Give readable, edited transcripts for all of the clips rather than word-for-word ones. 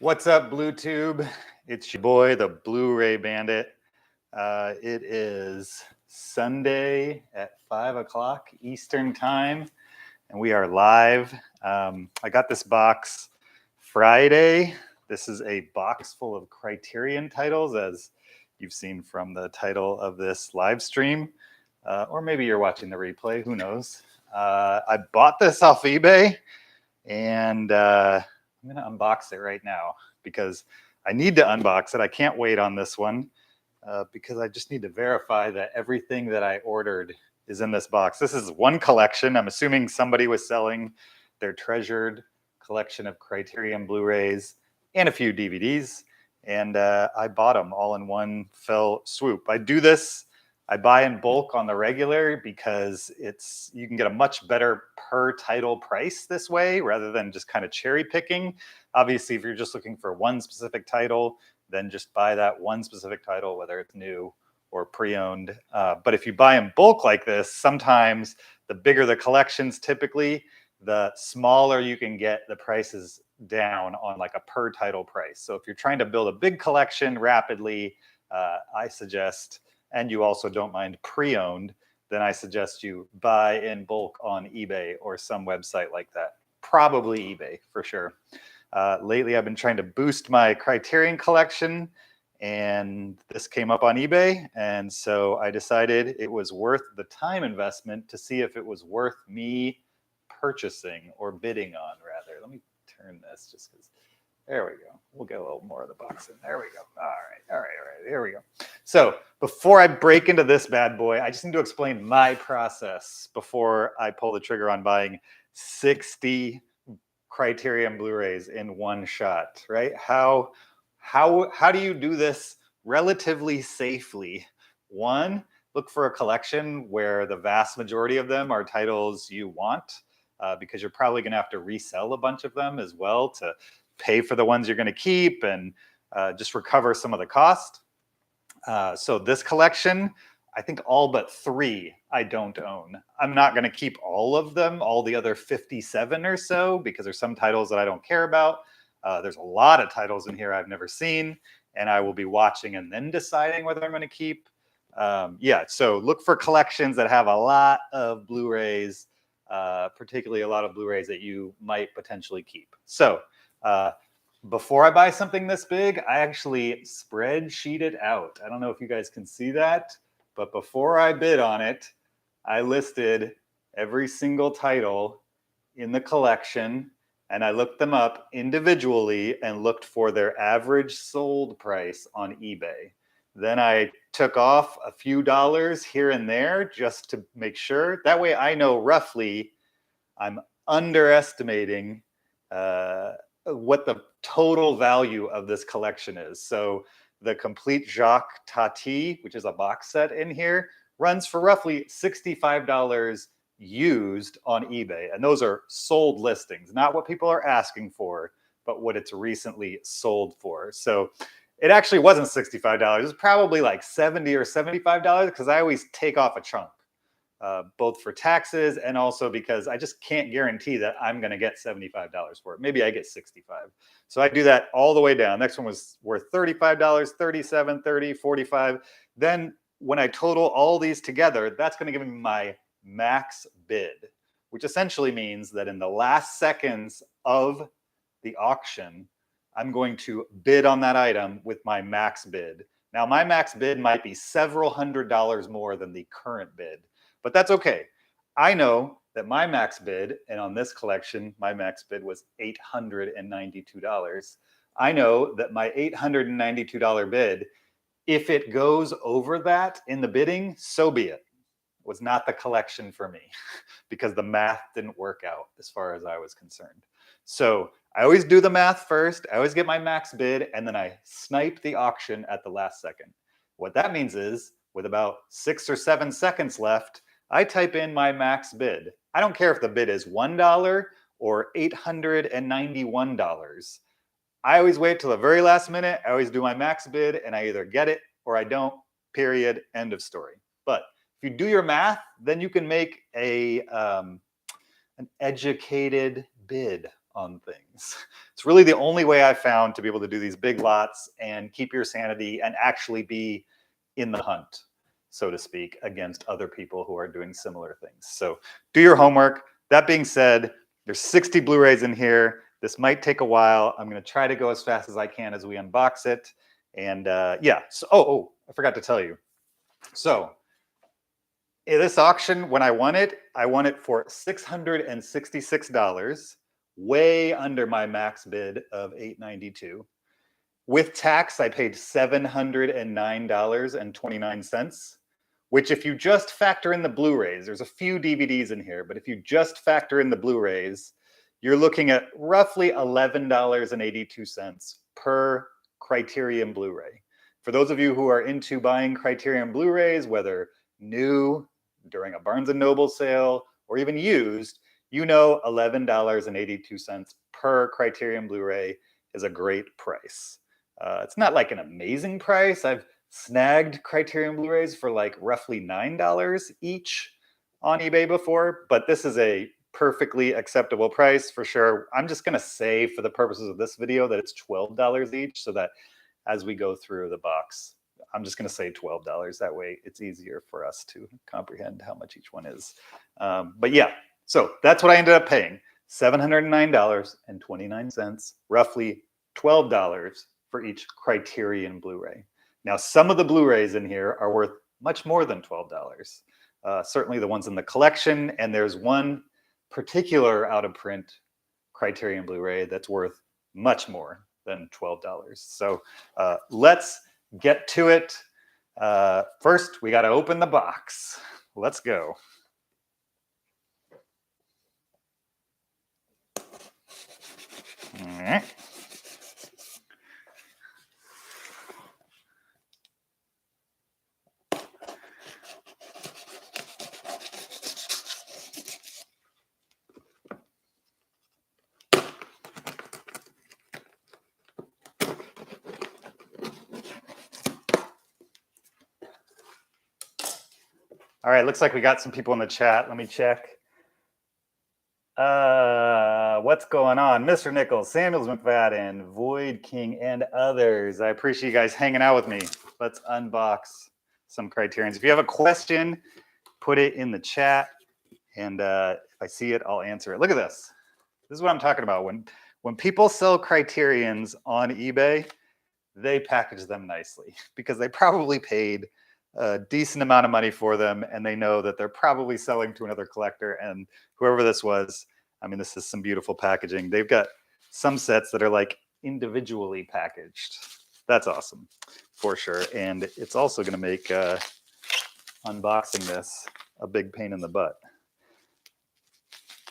What's up, BlueTube? It's your boy, the Blu-ray Bandit. It is Sunday at 5 o'clock Eastern Time, and we are live. I got this box Friday. This is a box full of Criterion titles, as you've seen from the title of this live stream. Or maybe you're watching the replay, who knows? I bought this off eBay, and I'm going to unbox it right now because I need to unbox it. I can't wait on this one because I just need to verify that everything that I ordered is in this box. This is one collection. I'm assuming somebody was selling their treasured collection of Criterion Blu-rays and a few DVDs, and I bought them all in one fell swoop. I do this. I buy in bulk on the regular because you can get a much better per title price this way rather than just kind of cherry picking. Obviously, if you're just looking for one specific title, then just buy that one specific title, whether it's new or pre-owned. But if you buy in bulk like this, sometimes the bigger the collections, typically, the smaller you can get the prices down on like a per title price. So if you're trying to build a big collection rapidly, I suggest, and you also don't mind pre-owned, then I suggest you buy in bulk on eBay or some website like that. Probably eBay for sure. Lately, I've been trying to boost my Criterion collection, and this came up on eBay. And so I decided it was worth the time investment to see if it was worth me purchasing or bidding on, rather. Let me turn this just because. There we go. We'll get a little more of the box in. There we go. All right. Here we go. So before I break into this bad boy, I just need to explain my process before I pull the trigger on buying 60 Criterion Blu-rays in one shot, right? How do you do this relatively safely? One, look for a collection where the vast majority of them are titles you want, because you're probably going to have to resell a bunch of them as well to pay for the ones you're going to keep and just recover some of the cost. So this collection, I think all but 3 I don't own. I'm not going to keep all of them, all the other 57 or so, because there's some titles that I don't care about. There's a lot of titles in here I've never seen, and I will be watching and then deciding whether I'm going to keep. So look for collections that have a lot of Blu-rays, particularly a lot of Blu-rays that you might potentially keep. So before I buy something this big, I actually spreadsheet it out. I don't know if you guys can see that, but before I bid on it, I listed every single title in the collection, and I looked them up individually and looked for their average sold price on eBay. Then I took off a few dollars here and there just to make sure. That way I know roughly I'm underestimating what the total value of this collection is. So the complete Jacques Tati, which is a box set in here, runs for roughly $65 used on eBay. And those are sold listings, not what people are asking for, but what it's recently sold for. So it actually wasn't $65. It was probably like $70 or $75 because I always take off a chunk. Both for taxes and also because I just can't guarantee that I'm going to get $75 for it. Maybe I get $65. So I do that all the way down. Next one was worth $35, $37, $30, $45. Then when I total all these together, that's going to give me my max bid, which essentially means that in the last seconds of the auction, I'm going to bid on that item with my max bid. Now, my max bid might be several $100s more than the current bid. But that's okay. I know that my max bid, and on this collection, my max bid was $892. I know that my $892 bid, if it goes over that in the bidding, so be it. It was not the collection for me because the math didn't work out as far as I was concerned. So I always do the math first. I always get my max bid, and then I snipe the auction at the last second. What that means is, with about 6 or 7 seconds left, I type in my max bid. I don't care if the bid is $1 or $891. I always wait till the very last minute. I always do my max bid, and I either get it or I don't, period, end of story. But if you do your math, then you can make an educated bid on things. It's really the only way I've found to be able to do these big lots and keep your sanity and actually be in the hunt, so to speak, against other people who are doing similar things. So do your homework. That being said, there's 60 Blu-rays in here. This might take a while. I'm going to try to go as fast as I can as we unbox it. And yeah, so, I forgot to tell you. So in this auction, when I won it for $666, way under my max bid of $892. With tax, I paid $709.29, which if you just factor in the Blu-rays, there's a few DVDs in here, but if you just factor in the Blu-rays, you're looking at roughly $11.82 per Criterion Blu-ray. For those of you who are into buying Criterion Blu-rays, whether new during a Barnes & Noble sale or even used, you know $11.82 per Criterion Blu-ray is a great price. It's not like an amazing price. I've snagged Criterion Blu-rays for like roughly $9 each on eBay before, but this is a perfectly acceptable price for sure. I'm just going to say for the purposes of this video that it's $12 each, so that as we go through the box, I'm just going to say $12. That way it's easier for us to comprehend how much each one is. But yeah, so that's what I ended up paying. $709.29, roughly $12 for each Criterion Blu-ray. Now, some of the Blu-rays in here are worth much more than $12. Certainly the ones in the collection, and there's one particular out-of-print Criterion Blu-ray that's worth much more than $12. So let's get to it. First, we got to open the box. Let's go. All right. All right, looks like we got some people in the chat. Let me check. What's going on? Mr. Nichols, Samuels McFadden, Void King, and others. I appreciate you guys hanging out with me. Let's unbox some Criterions. If you have a question, put it in the chat, and if I see it, I'll answer it. Look at this. This is what I'm talking about. When people sell Criterions on eBay, they package them nicely because they probably paid a decent amount of money for them, and they know that they're probably selling to another collector. And whoever this was, I mean, this is some beautiful packaging. They've got some sets that are like individually packaged. That's awesome for sure. And it's also going to make unboxing this a big pain in the butt.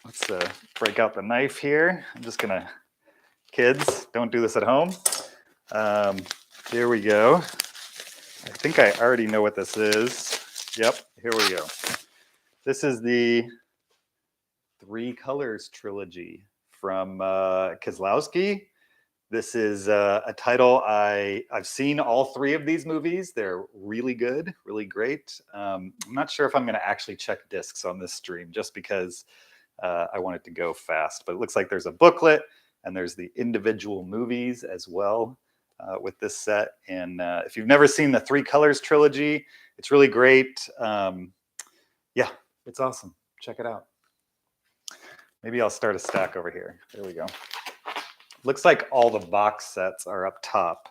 Let's break out the knife here. I'm just going to, kids, don't do this at home. Here we go. I think I already know what this is. Yep, here we go. This is the Three Colors trilogy from Kieslowski. This is a title I've seen all three of these movies. They're really good, really great. I'm not sure if I'm going to actually check discs on this stream just because I want it to go fast. But it looks like there's a booklet and there's the individual movies as well. With this set, and if you've never seen the Three Colors trilogy, it's really great. Yeah, it's awesome. Check it out. Maybe I'll start a stack over here. There we go. Looks like all the box sets are up top,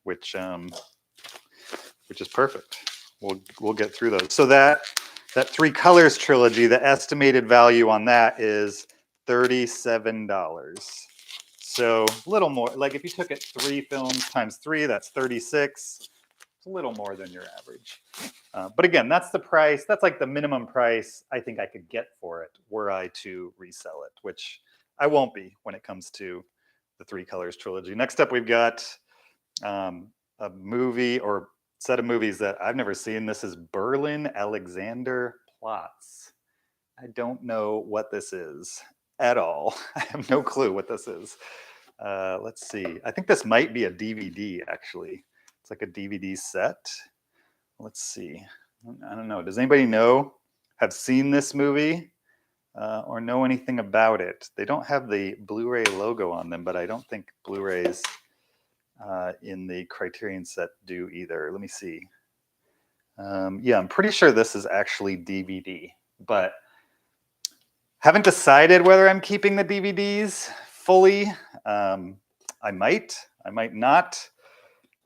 which is perfect. We'll get through those. So that Three Colors trilogy, the estimated value on that is $37. So a little more, like if you took it 3 films times 3, that's 36. It's a little more than your average. But again, that's the price. That's like the minimum price I think I could get for it were I to resell it, which I won't be when it comes to the Three Colors trilogy. Next up, we've got a movie or set of movies that I've never seen. This is Berlin Alexander Plots. I don't know what this is at all. I have no clue what this is. Let's see. I think this might be a DVD, actually. It's like a DVD set. Let's see. I don't know. Does anybody know, have seen this movie? or know anything about it. They don't have the Blu-ray logo on them, but I don't think Blu-rays in the Criterion set do either. Let me see. Yeah, I'm pretty sure this is actually DVD, but haven't decided whether I'm keeping the DVDs fully. I might not.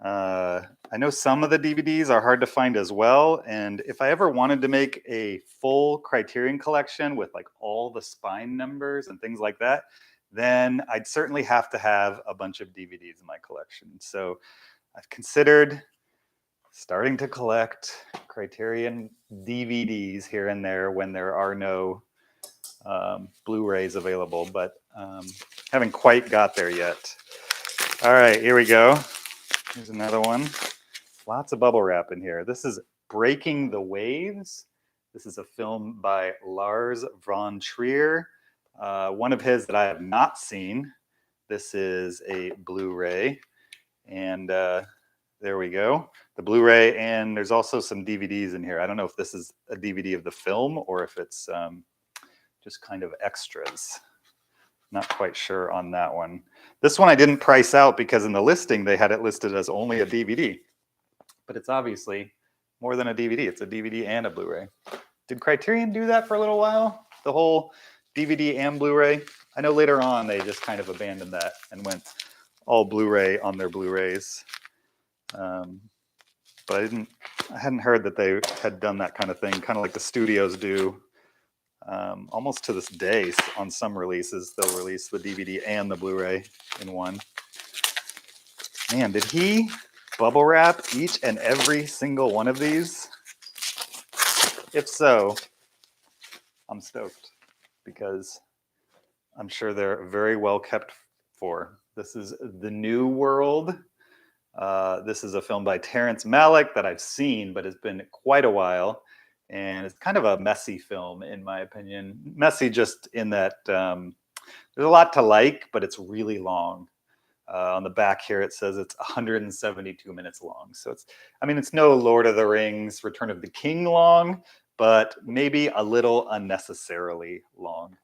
I know some of the DVDs are hard to find as well, and if I ever wanted to make a full Criterion collection with like all the spine numbers and things like that, then I'd certainly have to have a bunch of DVDs in my collection. So I've considered starting to collect Criterion DVDs here and there when there are no Blu-rays available, but haven't quite got there yet. All right, here we go. Here's another one. Lots of bubble wrap in here. This is Breaking the Waves. This is a film by Lars von Trier, one of his that I have not seen. This is a Blu-ray, and there we go. The Blu-ray, and there's also some DVDs in here. I don't know if this is a DVD of the film or if it's just kind of extras. Not quite sure on that one. This one I didn't price out because in the listing they had it listed as only a DVD. But it's obviously more than a DVD. It's a DVD and a Blu-ray. Did Criterion do that for a little while? The whole DVD and Blu-ray? I know later on they just kind of abandoned that and went all Blu-ray on their Blu-rays. But I hadn't heard that they had done that kind of thing, kind of like the studios do. Almost to this day, on some releases, they'll release the DVD and the Blu-ray in one. Man, did he bubble wrap each and every single one of these? If so, I'm stoked because I'm sure they're very well kept for. This is The New World. This is a film by Terrence Malick that I've seen, but it's been quite a while. And it's kind of a messy film, in my opinion. Messy just in that there's a lot to like, but it's really long. On the back here, it says it's 172 minutes long. So it's no Lord of the Rings, Return of the King long, but maybe a little unnecessarily long.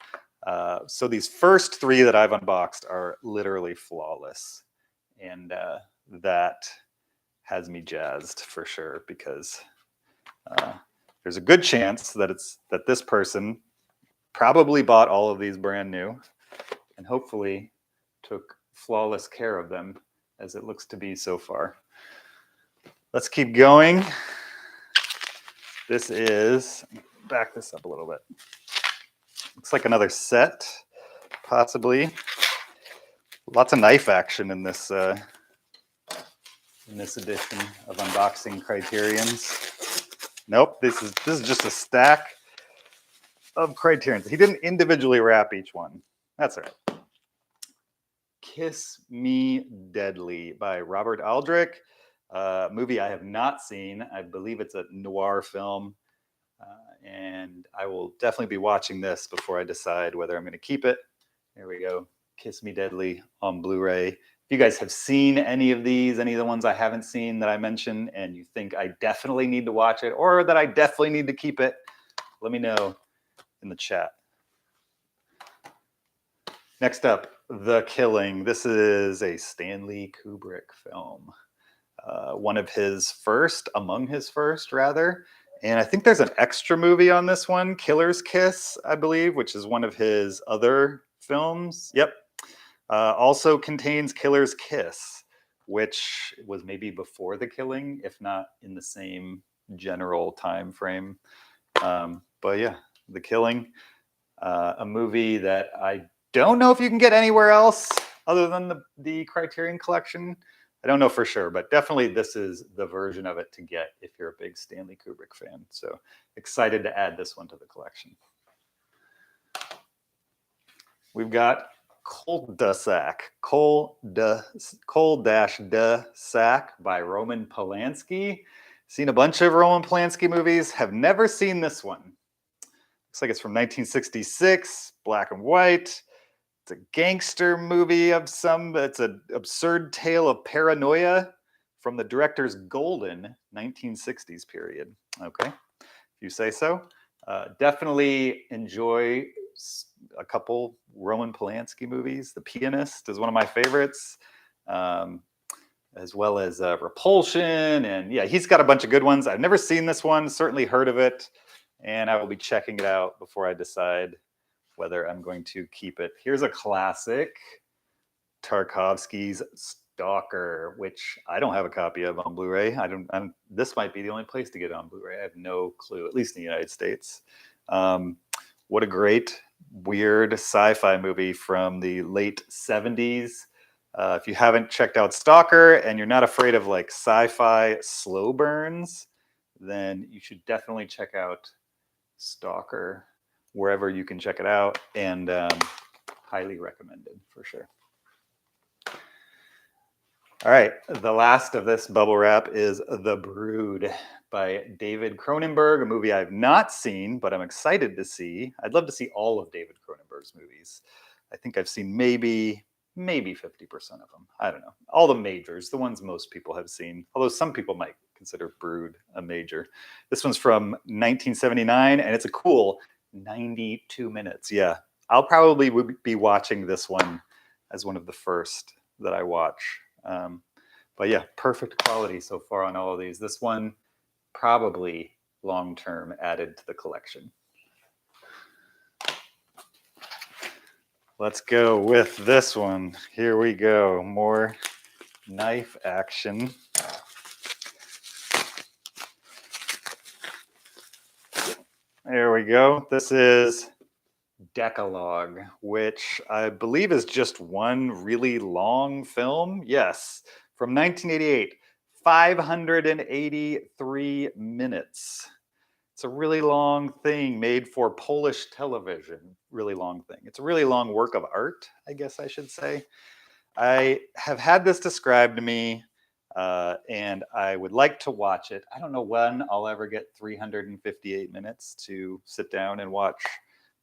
So these first three that I've unboxed are literally flawless. And that has me jazzed for sure, because there's a good chance that this person probably bought all of these brand new and hopefully took flawless care of them, as it looks to be so far. Let's keep going. This is, back this up a little bit. Looks like another set, possibly. Lots of knife action in this edition of Unboxing Criterions. Nope, this is just a stack of Criterions. He didn't individually wrap each one. That's all right. Kiss Me Deadly by Robert Aldrich. Movie I have not seen. I believe it's a noir film. And I will definitely be watching this before I decide whether I'm going to keep it. There we go. Kiss Me Deadly on Blu-ray. If you guys have seen any of these, any of the ones I haven't seen that I mentioned, and you think I definitely need to watch it or that I definitely need to keep it, let me know in the chat. Next up, The Killing. This is a Stanley Kubrick film. One of his first, among his first, rather. And I think there's an extra movie on this one, Killer's Kiss, I believe, which is one of his other films. Yep. Also contains Killer's Kiss, which was maybe before The Killing, if not in the same general time frame. But yeah, The Killing, a movie that I don't know if you can get anywhere else other than the Criterion collection. I don't know for sure, but definitely this is the version of it to get if you're a big Stanley Kubrick fan. So excited to add this one to the collection. We've got Cul-de-Sac by Roman Polanski. Seen a bunch of Roman Polanski movies, have never seen this one. Looks like it's from 1966, black and white. It's a gangster movie of some, it's an absurd tale of paranoia from the director's golden 1960s period. Okay, if you say so. Definitely enjoy a couple Roman Polanski movies. The Pianist is one of my favorites, as well as Repulsion. And yeah, he's got a bunch of good ones. I've never seen this one, certainly heard of it, and I will be checking it out before I decide whether I'm going to keep it. Here's a classic, Tarkovsky's Stalker, which I don't have a copy of on Blu-ray. This might be the only place to get it on Blu-ray. I have no clue, at least in the United States. What a great, weird sci-fi movie from the late 70s. If you haven't checked out Stalker and you're not afraid of like sci-fi slow burns, then you should definitely check out Stalker wherever you can check it out, and highly recommended for sure. All right, the last of this bubble wrap is The Brood by David Cronenberg, a movie I've not seen, but I'm excited to see. I'd love to see all of David Cronenberg's movies. I think I've seen maybe 50% of them. I don't know. All the majors, the ones most people have seen, although some people might consider Brood a major. This one's from 1979, and it's a cool 92 minutes. Yeah, I'll probably be watching this one as one of the first that I watch. But yeah, perfect quality so far on all of these. This one probably long-term added to the collection. Let's go with this one. Here we go. More knife action. There we go. This is Decalogue, which I believe is just one really long film. Yes, from 1988, 583 minutes. It's a really long thing made for Polish television. Really long thing. It's a really long work of art, I guess I should say. I have had this described to me, and I would like to watch it. I don't know when I'll ever get 358 minutes to sit down and watch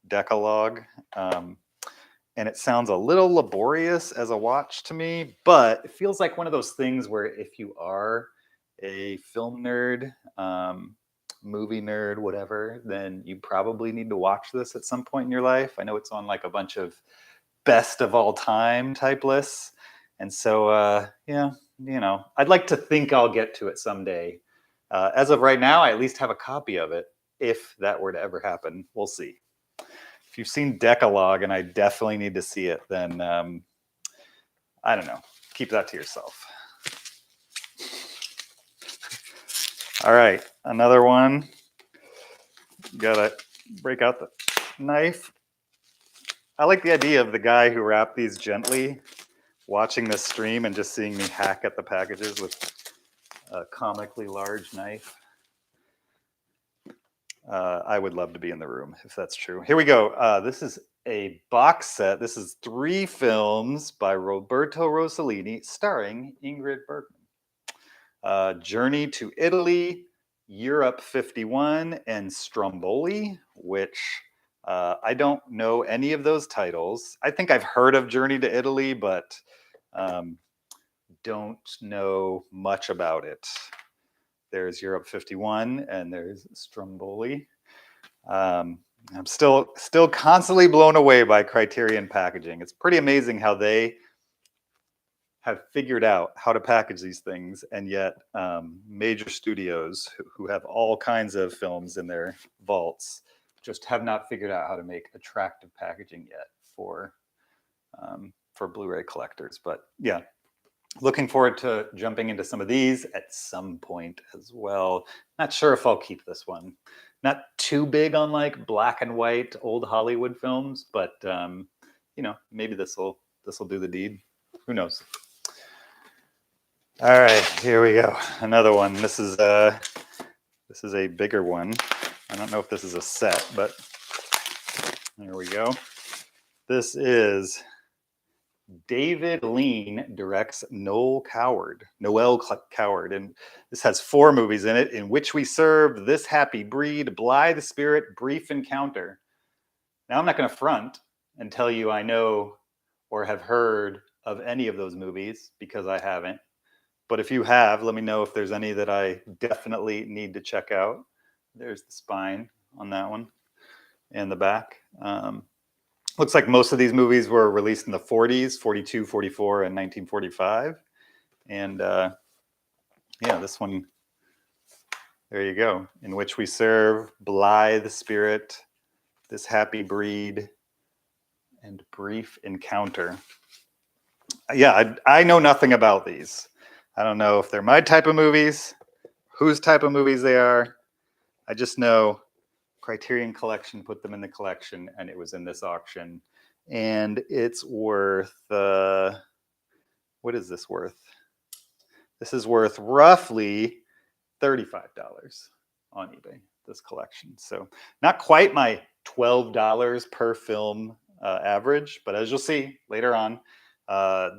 Decalogue. And it sounds a little laborious as a watch to me, but it feels like one of those things where if you are a film nerd, movie nerd, whatever, then you probably need to watch this at some point in your life. I know it's on like a bunch of best of all time type lists. And so, yeah, you know, I'd like to think I'll get to it someday. As of right now, I at least have a copy of it. If that were to ever happen, we'll see. If you've seen Decalogue, and I definitely need to see it, then I don't know. Keep that to yourself. All right, another one. Gotta break out the knife. I like the idea of the guy who wrapped these gently, watching this stream and just seeing me hack at the packages with a comically large knife. I would love to be in the room if that's true. Here we go. This is a box set. This is 3 films by Roberto Rossellini, starring Ingrid Bergman. Journey to Italy, Europe 51, and Stromboli, which I don't know any of those titles. I think I've heard of Journey to Italy, but don't know much about it. There's Europe 51, and there's Stromboli. I'm still constantly blown away by Criterion packaging. It's pretty amazing how they have figured out how to package these things, and yet major studios who have all kinds of films in their vaults just have not figured out how to make attractive packaging yet for Blu-ray collectors. But yeah, looking forward to jumping into some of these at some point as well. Not sure if I'll keep this one. Not too big on like black and white old Hollywood films, but you know, maybe this will do the deed. Who knows? All right, here we go. Another one. This is a bigger one. I don't know if this is a set, but there we go. This is David Lean directs Noel Coward, and this has 4 movies in it: In Which We Serve, This Happy Breed, Blithe Spirit, Brief Encounter. Now, I'm not going to front and tell you I know or have heard of any of those movies, because I haven't. But if you have, let me know if there's any that I definitely need to check out. There's the spine on that one and the back. Looks like most of these movies were released in the 40s, 42, 44, and 1945. And yeah, this one, there you go. In which we serve blithe spirit, this happy breed, and brief encounter. Yeah, I know nothing about these. I don't know if they're my type of movies, whose type of movies they are. I just know Criterion Collection put them in the collection, and it was in this auction. And it's worth, what is this worth? This is worth roughly $35 on eBay, this collection. So not quite my $12 per film average, but as you'll see later on,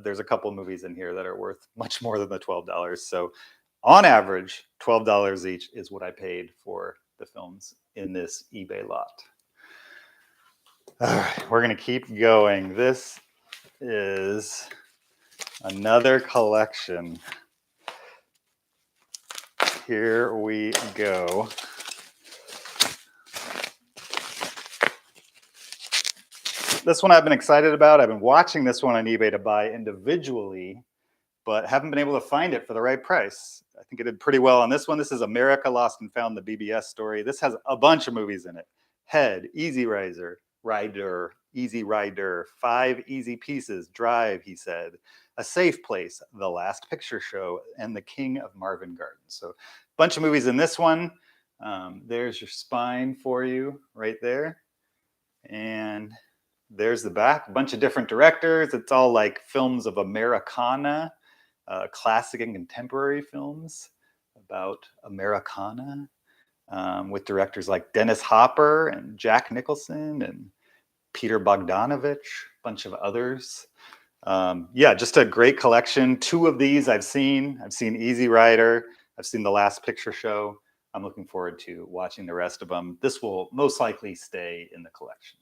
there's a couple movies in here that are worth much more than the $12. So on average, $12 each is what I paid for the films in this eBay lot. All right, we're gonna keep going. This is another collection. Here we go. This one I've been excited about. I've been watching this one on eBay to buy individually, but haven't been able to find it for the right price. I think it did pretty well on this one. This is America Lost and Found, the BBS story. This has a bunch of movies in it. Head, Easy Rider, Easy Rider, 5 Easy Pieces, Drive, he said, A Safe Place, The Last Picture Show, and The King of Marvin Gardens. So a bunch of movies in this one. There's your spine for you right there. And there's the back, a bunch of different directors. It's all like films of Americana, classic and contemporary films about Americana, with directors like Dennis Hopper and Jack Nicholson and Peter Bogdanovich, a bunch of others. Yeah, just a great collection. 2 of these I've seen. I've seen Easy Rider. I've seen The Last Picture Show. I'm looking forward to watching the rest of them. This will most likely stay in the collection.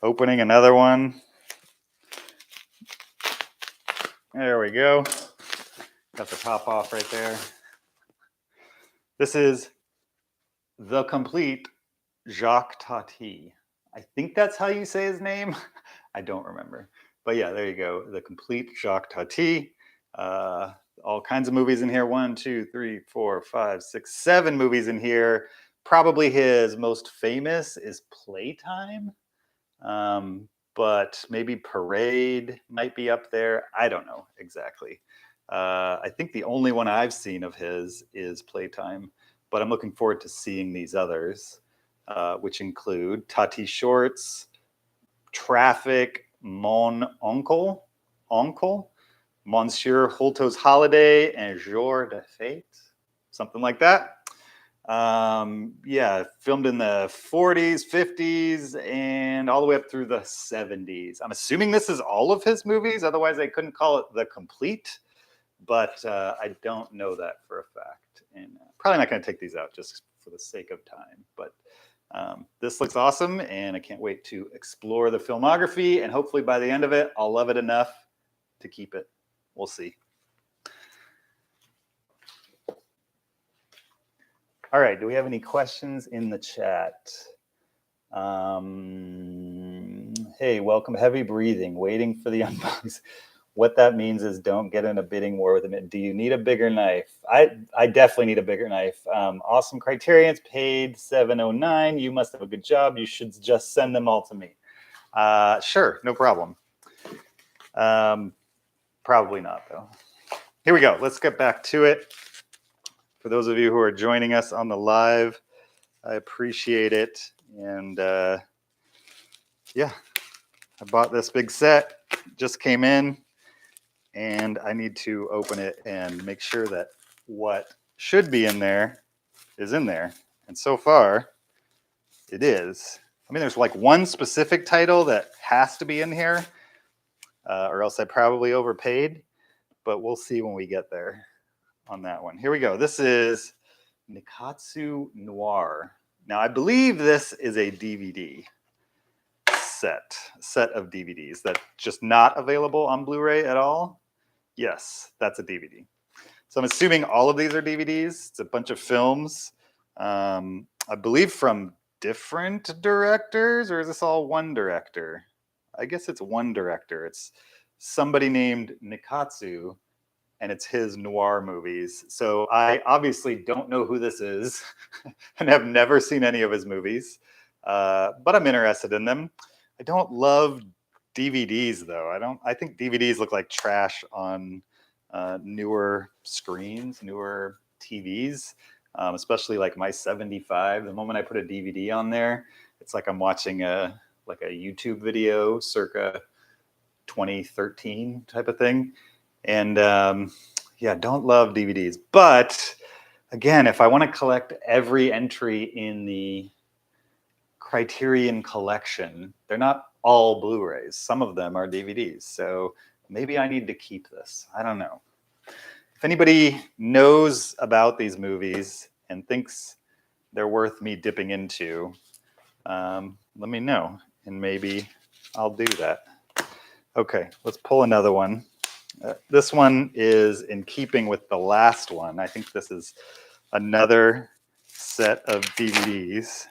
Opening another one. There we go. Got the top off right there. This is The Complete Jacques Tati. I think that's how you say his name. I don't remember. But yeah, there you go. The Complete Jacques Tati. All kinds of movies in here. 1, 2, 3, 4, 5, 6, 7 movies in here. Probably his most famous is Playtime. But maybe Parade might be up there. I don't know exactly. I think the only one I've seen of his is Playtime, but I'm looking forward to seeing these others, which include Tati Shorts, Traffic, Mon Oncle, Monsieur Holto's Holiday, and Jour de Fête, something like that. Yeah, filmed in the 40s, 50s, and all the way up through the 70s. I'm assuming this is all of his movies, otherwise I couldn't call it The Complete, but I don't know that for a fact. And probably not going to take these out just for the sake of time. But this looks awesome, and I can't wait to explore the filmography, and hopefully by the end of it, I'll love it enough to keep it. We'll see. All right, do we have any questions in the chat? Hey, welcome. Heavy breathing, waiting for the unbox. What that means is don't get in a bidding war with them. Do you need a bigger knife? I definitely need a bigger knife. Awesome Criterion's paid $7.09. You must have a good job. You should just send them all to me. Sure, no problem. Probably not, though. Here we go. Let's get back to it. For those of you who are joining us on the live, I appreciate it. And yeah, I bought this big set, just came in, and I need to open it and make sure that what should be in there is in there. And so far, it is. I mean, there's like one specific title that has to be in here, or else I probably overpaid, but we'll see when we get there on that one. Here we go. This is Nikotsu Noir. Now, I believe this is a DVD set of DVDs that's just not available on Blu-ray at all. Yes, that's a DVD. So I'm assuming all of these are DVDs. It's a bunch of films, I believe from different directors, or is this all one director? I guess it's one director. It's somebody named Nikotsu, and it's his noir movies. So I obviously don't know who this is and have never seen any of his movies, but I'm interested in them. I don't love DVDs though. I think DVDs look like trash on newer screens, newer TVs, especially like my 75. The moment I put a DVD on there, it's like I'm watching a YouTube video circa 2013 type of thing. And yeah, don't love DVDs. But again, if I want to collect every entry in the Criterion collection, they're not all Blu-rays. Some of them are DVDs. So maybe I need to keep this. I don't know. If anybody knows about these movies and thinks they're worth me dipping into, let me know, and maybe I'll do that. Okay, let's pull another one. This one is in keeping with the last one. I think this is another set of DVDs.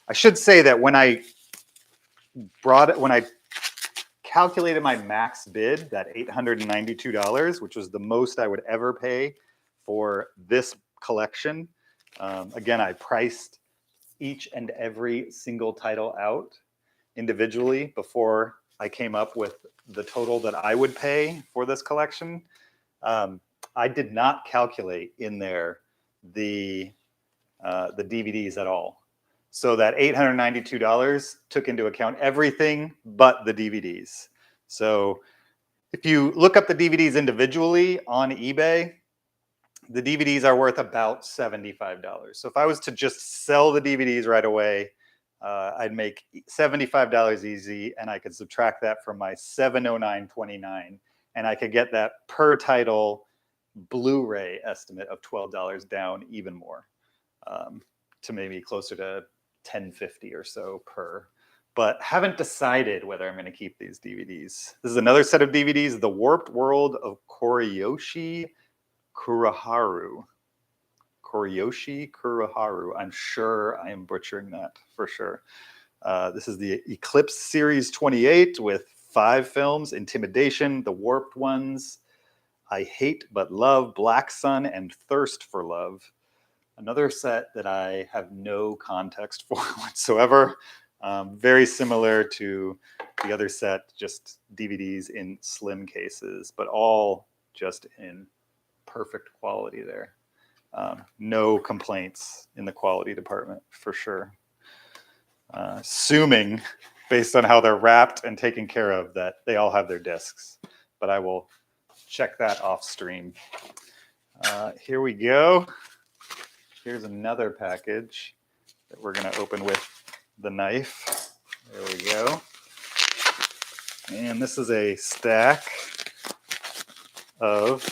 I should say that when I calculated my max bid, that $892, which was the most I would ever pay for this collection. Again, I priced each and every single title out individually before I came up with the total that I would pay for this collection. I did not calculate in there the DVDs at all. So that $892 took into account everything but the DVDs. So if you look up the DVDs individually on eBay, the DVDs are worth about $75. So if I was to just sell the DVDs right away, I'd make $75 easy, and I could subtract that from my $709.29, and I could get that per title Blu-ray estimate of $12 down even more, to maybe closer to $10.50 or so per. But haven't decided whether I'm going to keep these DVDs. This is another set of DVDs, The Warped World of Koriyoshi Kuroharu. Koriyoshi Kuroharu. I'm sure I am butchering that for sure. This is the Eclipse Series 28 with 5 films: Intimidation, The Warped Ones, I Hate But Love, Black Sun, and Thirst for Love. Another set that I have no context for whatsoever. Very similar to the other set, just DVDs in slim cases, but all just in perfect quality there. No complaints in the quality department for sure. Assuming, based on how they're wrapped and taken care of, that they all have their discs, but I will check that off stream. Here we go. Here's another package that we're going to open with the knife. There we go. And this is a stack of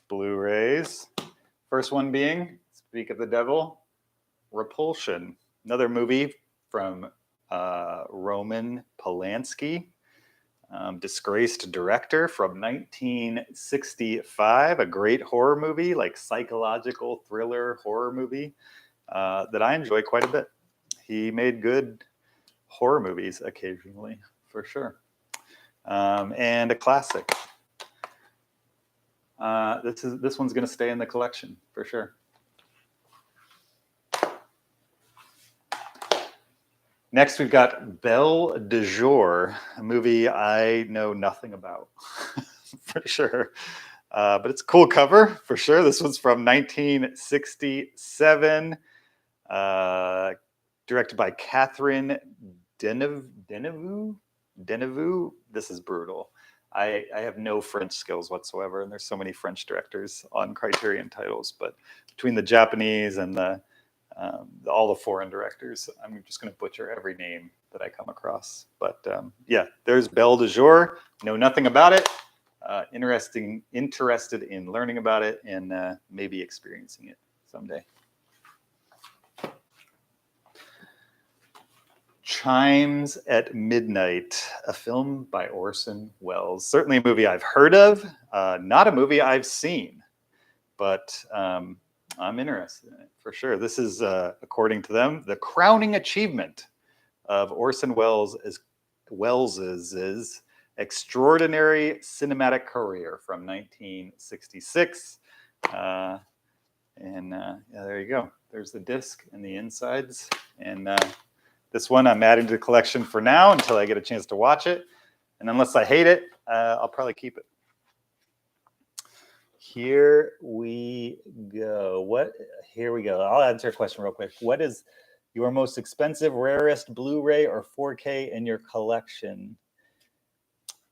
Blu-rays. First one being, speak of the devil, Repulsion. Another movie from Roman Polanski, disgraced director, from 1965. A great horror movie, like psychological thriller horror movie that I enjoy quite a bit. He made good horror movies occasionally, for sure. And a classic. This one's going to stay in the collection for sure. Next, we've got Belle De Jour, a movie I know nothing about, for sure. But it's a cool cover, for sure. This one's from 1967, directed by Catherine Deneuve. This is brutal. I have no French skills whatsoever, and there's so many French directors on Criterion titles. But between the Japanese and all the foreign directors, I'm just going to butcher every name that I come across. But yeah, there's Belle De Jour. Know nothing about it. Interested in learning about it and maybe experiencing it someday. Chimes at Midnight, a film by Orson Welles. Certainly a movie I've heard of, not a movie I've seen, but I'm interested in it for sure. This is, according to them, the crowning achievement of Orson Welles's extraordinary cinematic career from 1966. Yeah, there you go. There's the disc and the insides. And this one I'm adding to the collection for now until I get a chance to watch it. And unless I hate it, I'll probably keep it. Here we go. Here we go. I'll answer a question real quick. What is your most expensive, rarest Blu-ray or 4K in your collection?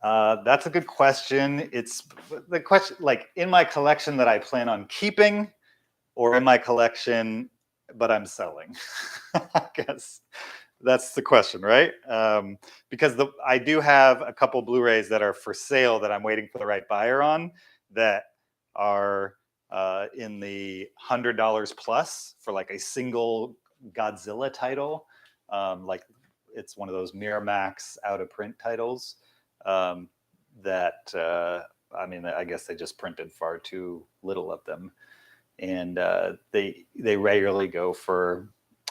That's a good question. It's the question, like in my collection that I plan on keeping, or in my collection but I'm selling. I guess that's the question, right? Because I do have a couple Blu-rays that are for sale that I'm waiting for the right buyer on, that are in the $100 plus for like a single Godzilla title. Like it's one of those Miramax out of print titles that I mean, I guess they just printed far too little of them, and they regularly go for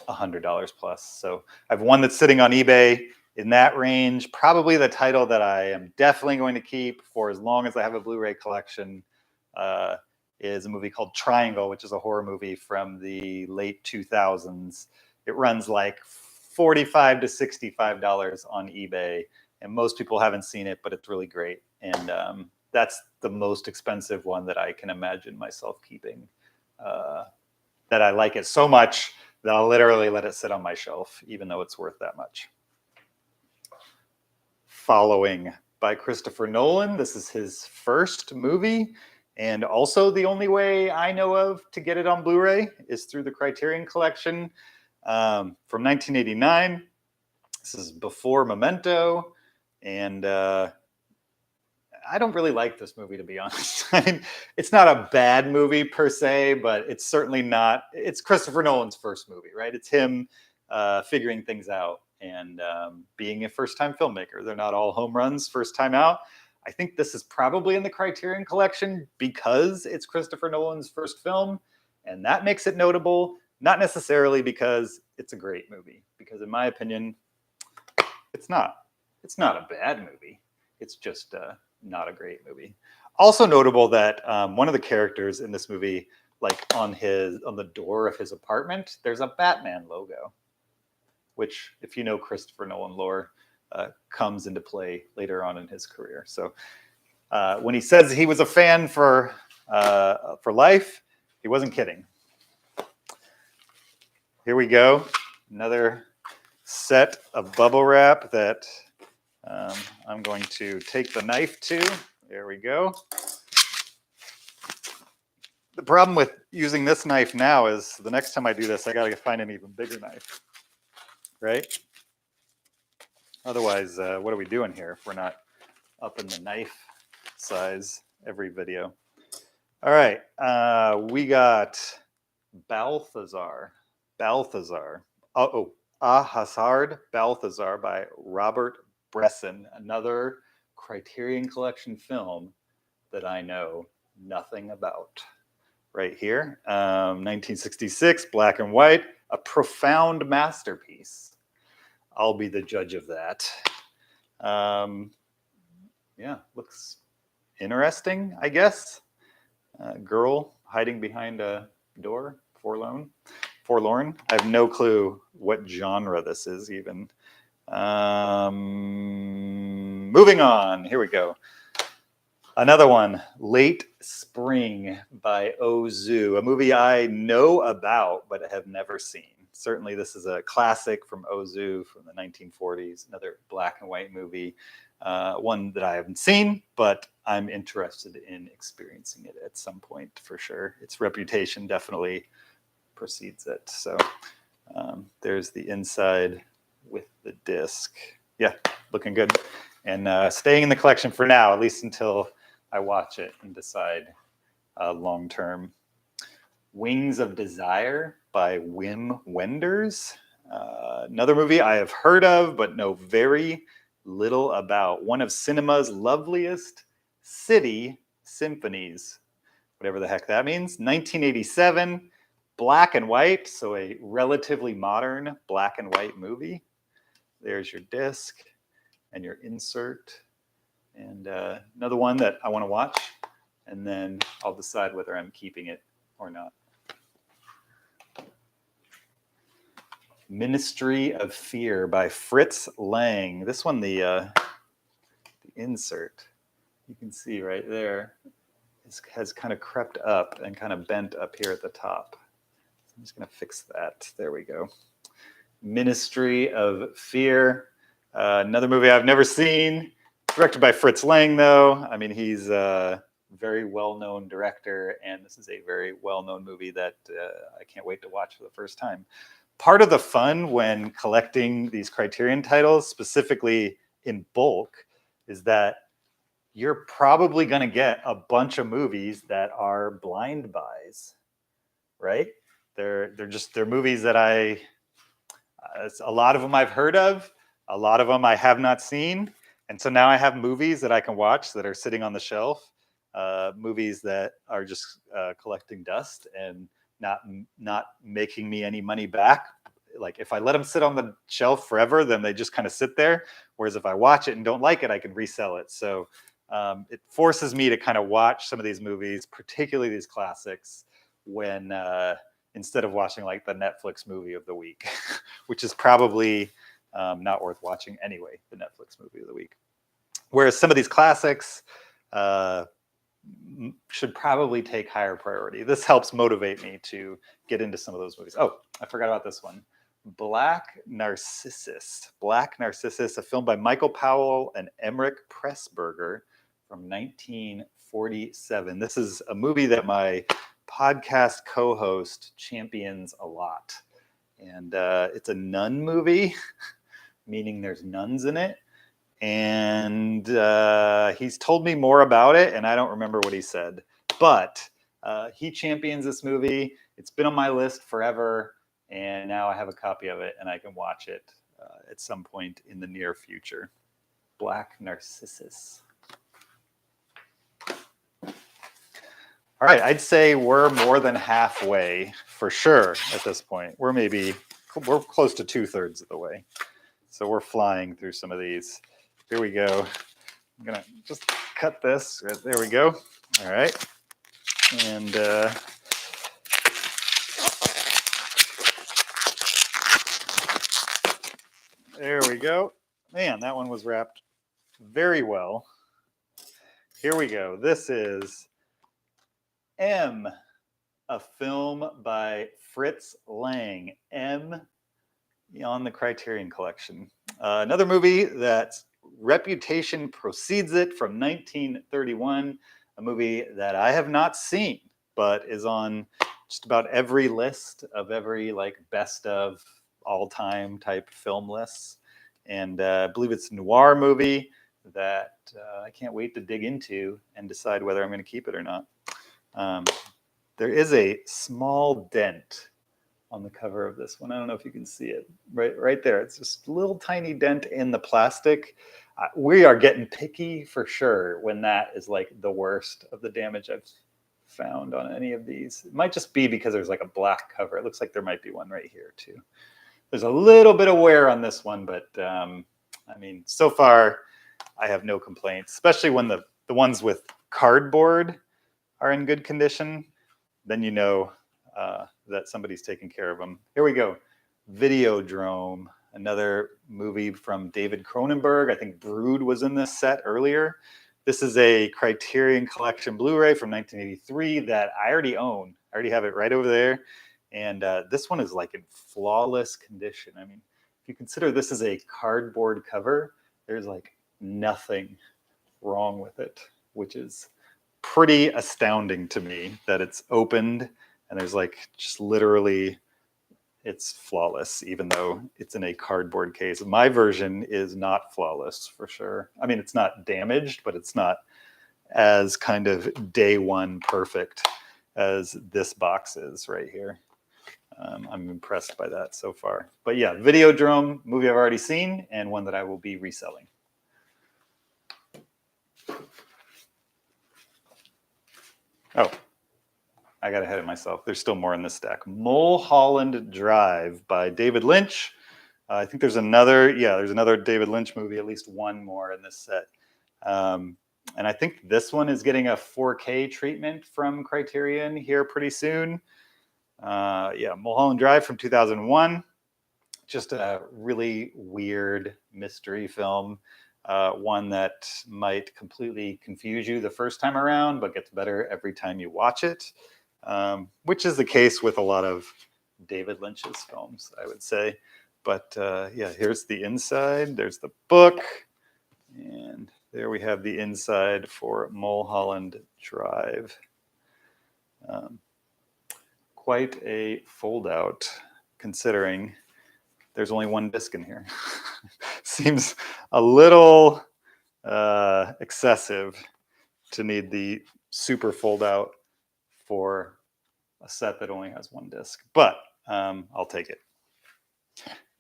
$100 plus. So I have one that's sitting on eBay in that range. Probably the title that I am definitely going to keep for as long as I have a Blu-ray collection is a movie called Triangle, which is a horror movie from the late 2000s. It runs like $45 to $65 on eBay, and most people haven't seen it, but it's really great. And that's the most expensive one that I can imagine myself keeping. That I like it so much that I'll literally let it sit on my shelf, even though it's worth that much. Following by Christopher Nolan. This is his first movie, and also the only way I know of to get it on Blu-ray is through the Criterion Collection from 1989. This is before Memento, and I don't really like this movie, to be honest. I mean, it's not a bad movie per se, but it's certainly not. It's Christopher Nolan's first movie, right? It's him figuring things out and being a first-time filmmaker. They're not all home runs first time out. I think this is probably in the Criterion Collection because it's Christopher Nolan's first film, and that makes it notable, not necessarily because it's a great movie, because in my opinion, it's not. It's not a bad movie. It's just not a great movie. Also notable that one of the characters in this movie, like on the door of his apartment, there's a Batman logo, which, if you know Christopher Nolan lore, comes into play later on in his career. So when he says he was a fan for life, he wasn't kidding. Here we go. Another set of bubble wrap that I'm going to take the knife to. There we go. The problem with using this knife now is the next time I do this, I got to find an even bigger knife, right? Otherwise, what are we doing here if we're not upping the knife size every video? All right, we got Balthazar. Hazard Balthazar by Robert Bresson, another Criterion Collection film that I know nothing about. Right here, 1966, black and white, a profound masterpiece. I'll be the judge of that. Yeah, looks interesting, I guess. Girl hiding behind a door, forlorn. I have no clue what genre this is even. Moving on, here we go. Another one, Late Spring by Ozu, a movie I know about but have never seen. Certainly this is a classic from Ozu from the 1940s, another black and white movie, one that I haven't seen, but I'm interested in experiencing it at some point for sure. Its reputation definitely precedes it. So there's the inside with the disc. Yeah, looking good. And staying in the collection for now, at least until I watch it and decide long-term. Wings of Desire by Wim Wenders. Another movie I have heard of, but know very little about. One of cinema's loveliest city symphonies, whatever the heck that means. 1987, black and white, so a relatively modern black and white movie. There's your disc and your insert. And another one that I want to watch, and then I'll decide whether I'm keeping it or not. Ministry of Fear by Fritz Lang. This one, the insert, you can see right there, has kind of crept up and kind of bent up here at the top. I'm just going to fix that. There we go. Ministry of Fear. Another movie I've never seen. Directed by Fritz Lang, though. I mean, he's a very well-known director, and this is a very well-known movie that I can't wait to watch for the first time. Part of the fun when collecting these Criterion titles, specifically in bulk, is that you're probably going to get a bunch of movies that are blind buys, right? They're movies that a lot of them I've heard of, a lot of them I have not seen, and so now I have movies that I can watch that are sitting on the shelf, movies that are just collecting dust and not making me any money back. Like if I let them sit on the shelf forever, then they just kind of sit there. Whereas if I watch it and don't like it, I can resell it. So it forces me to kind of watch some of these movies, particularly these classics, when instead of watching like the Netflix movie of the week, which is probably not worth watching anyway, the Netflix movie of the week. Whereas some of these classics should probably take higher priority. This helps motivate me to get into some of those movies. Oh, I forgot about this one. Black Narcissus. Black Narcissus, a film by Michael Powell and Emmerich Pressburger from 1947. This is a movie that my podcast co-host champions a lot. And it's a nun movie, meaning there's nuns in it. And he's told me more about it, and I don't remember what he said. But he champions this movie. It's been on my list forever, and now I have a copy of it, and I can watch it at some point in the near future. Black Narcissus. All right, I'd say we're more than halfway for sure at this point. We're close to 2/3 of the way. So we're flying through some of these. Here we go. I'm gonna just cut this. There we go. All right. And there we go. Man, that one was wrapped very well. Here we go. This is M, a film by Fritz Lang. M on the Criterion Collection. Another movie that's reputation precedes it, from 1931, a movie that I have not seen, but is on just about every list of every like best of all time type film lists. And I believe it's a noir movie that I can't wait to dig into and decide whether I'm going to keep it or not. There is a small dent on the cover of this one. I don't know if you can see it right there. It's just a little tiny dent in the plastic. We are getting picky for sure when that is like the worst of the damage I've found on any of these. It might just be because there's like a black cover. It looks like there might be one right here too. There's a little bit of wear on this one, but I mean, so far I have no complaints, especially when the ones with cardboard are in good condition. Then you know that somebody's taking care of them. Here we go. Videodrome, another movie from David Cronenberg. I think Brood was in this set earlier. This is a Criterion Collection Blu-ray from 1983 that I already own. I already have it right over there. And this one is like in flawless condition. I mean, if you consider this is a cardboard cover, there's like nothing wrong with it, which is pretty astounding to me that it's opened and there's like just literally, it's flawless, even though it's in a cardboard case. My version is not flawless for sure. I mean, it's not damaged, but it's not as kind of day one perfect as this box is right here. I'm impressed by that so far. But yeah, Videodrome, movie I've already seen, and one that I will be reselling. Oh, I got ahead of myself. There's still more in this stack. Mulholland Drive by David Lynch. I think there's another David Lynch movie, at least one more in this set. And I think this one is getting a 4K treatment from Criterion here pretty soon. Yeah, Mulholland Drive from 2001. Just a really weird mystery film. One that might completely confuse you the first time around, but gets better every time you watch it, which is the case with a lot of David Lynch's films, I would say. But yeah, here's the inside. There's the book. And there we have the inside for Mulholland Drive. Quite a fold out, considering there's only one disc in here. Seems a little excessive to need the super fold out for a set that only has one disc, but I'll take it.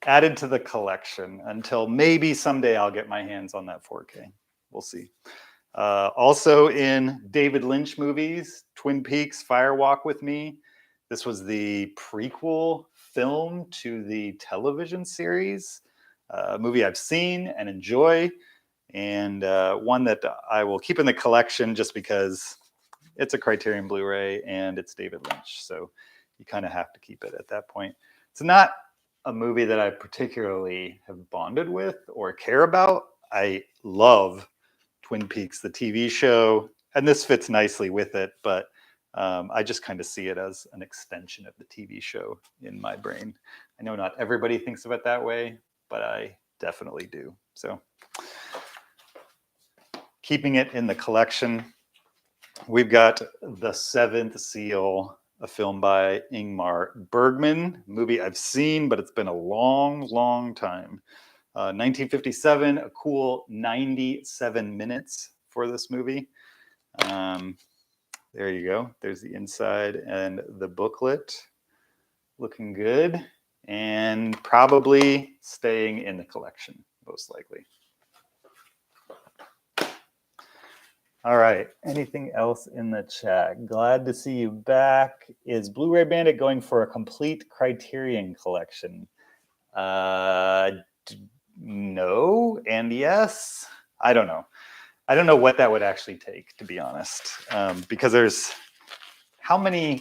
Added to the collection until maybe someday I'll get my hands on that 4K. We'll see. Also in David Lynch movies, Twin Peaks, Fire Walk with Me. This was the prequel film to the television series, a movie I've seen and enjoy, and one that I will keep in the collection just because it's a Criterion Blu-ray and it's David Lynch. So you kind of have to keep it at that point. It's not a movie that I particularly have bonded with or care about. I love Twin Peaks, the TV show, and this fits nicely with it, but I just kind of see it as an extension of the TV show in my brain. I know not everybody thinks of it that way, but I definitely do. So keeping it in the collection, we've got The Seventh Seal, a film by Ingmar Bergman, movie I've seen, but it's been a long, long time. 1957, a cool 97 minutes for this movie. There you go. There's the inside and the booklet. Looking good and probably staying in the collection, most likely. All right. Anything else in the chat? Glad to see you back. Is Blu-ray Bandit going for a complete Criterion collection? No and yes. I don't know. I don't know what that would actually take, to be honest, because there's how many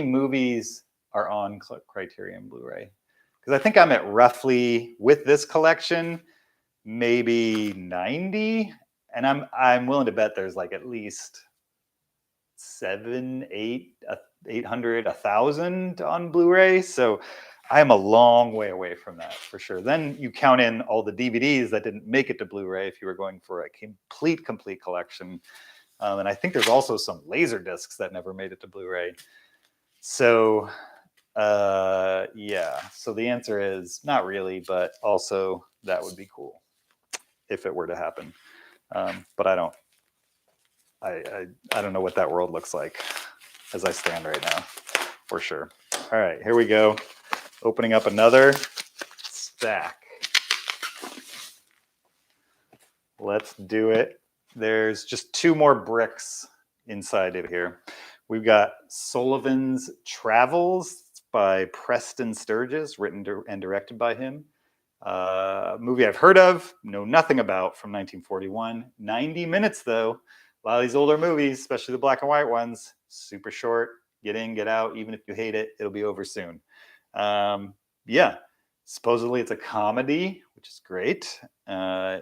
movies are on Criterion Blu-ray? Because I think I'm at roughly, with this collection, maybe 90. And I'm willing to bet there's like at least 800, 1,000 on Blu-ray. So I'm a long way away from that for sure. Then you count in all the DVDs that didn't make it to Blu-ray if you were going for a complete collection. And I think there's also some laser discs that never made it to Blu-ray. So yeah, so the answer is not really, but also that would be cool if it were to happen. But I don't know what that world looks like as I stand right now, for sure. All right, here we go. Opening up another stack. Let's do it. There's just 2 more bricks inside of here. We've got Sullivan's Travels by Preston Sturges, written and directed by him. Movie I've heard of, know nothing about, from 1941. 90 minutes though. A lot of these older movies, especially the black and white ones, super short. Get in, get out. Even if you hate it, it'll be over soon. Yeah, supposedly it's a comedy, which is great. Yeah,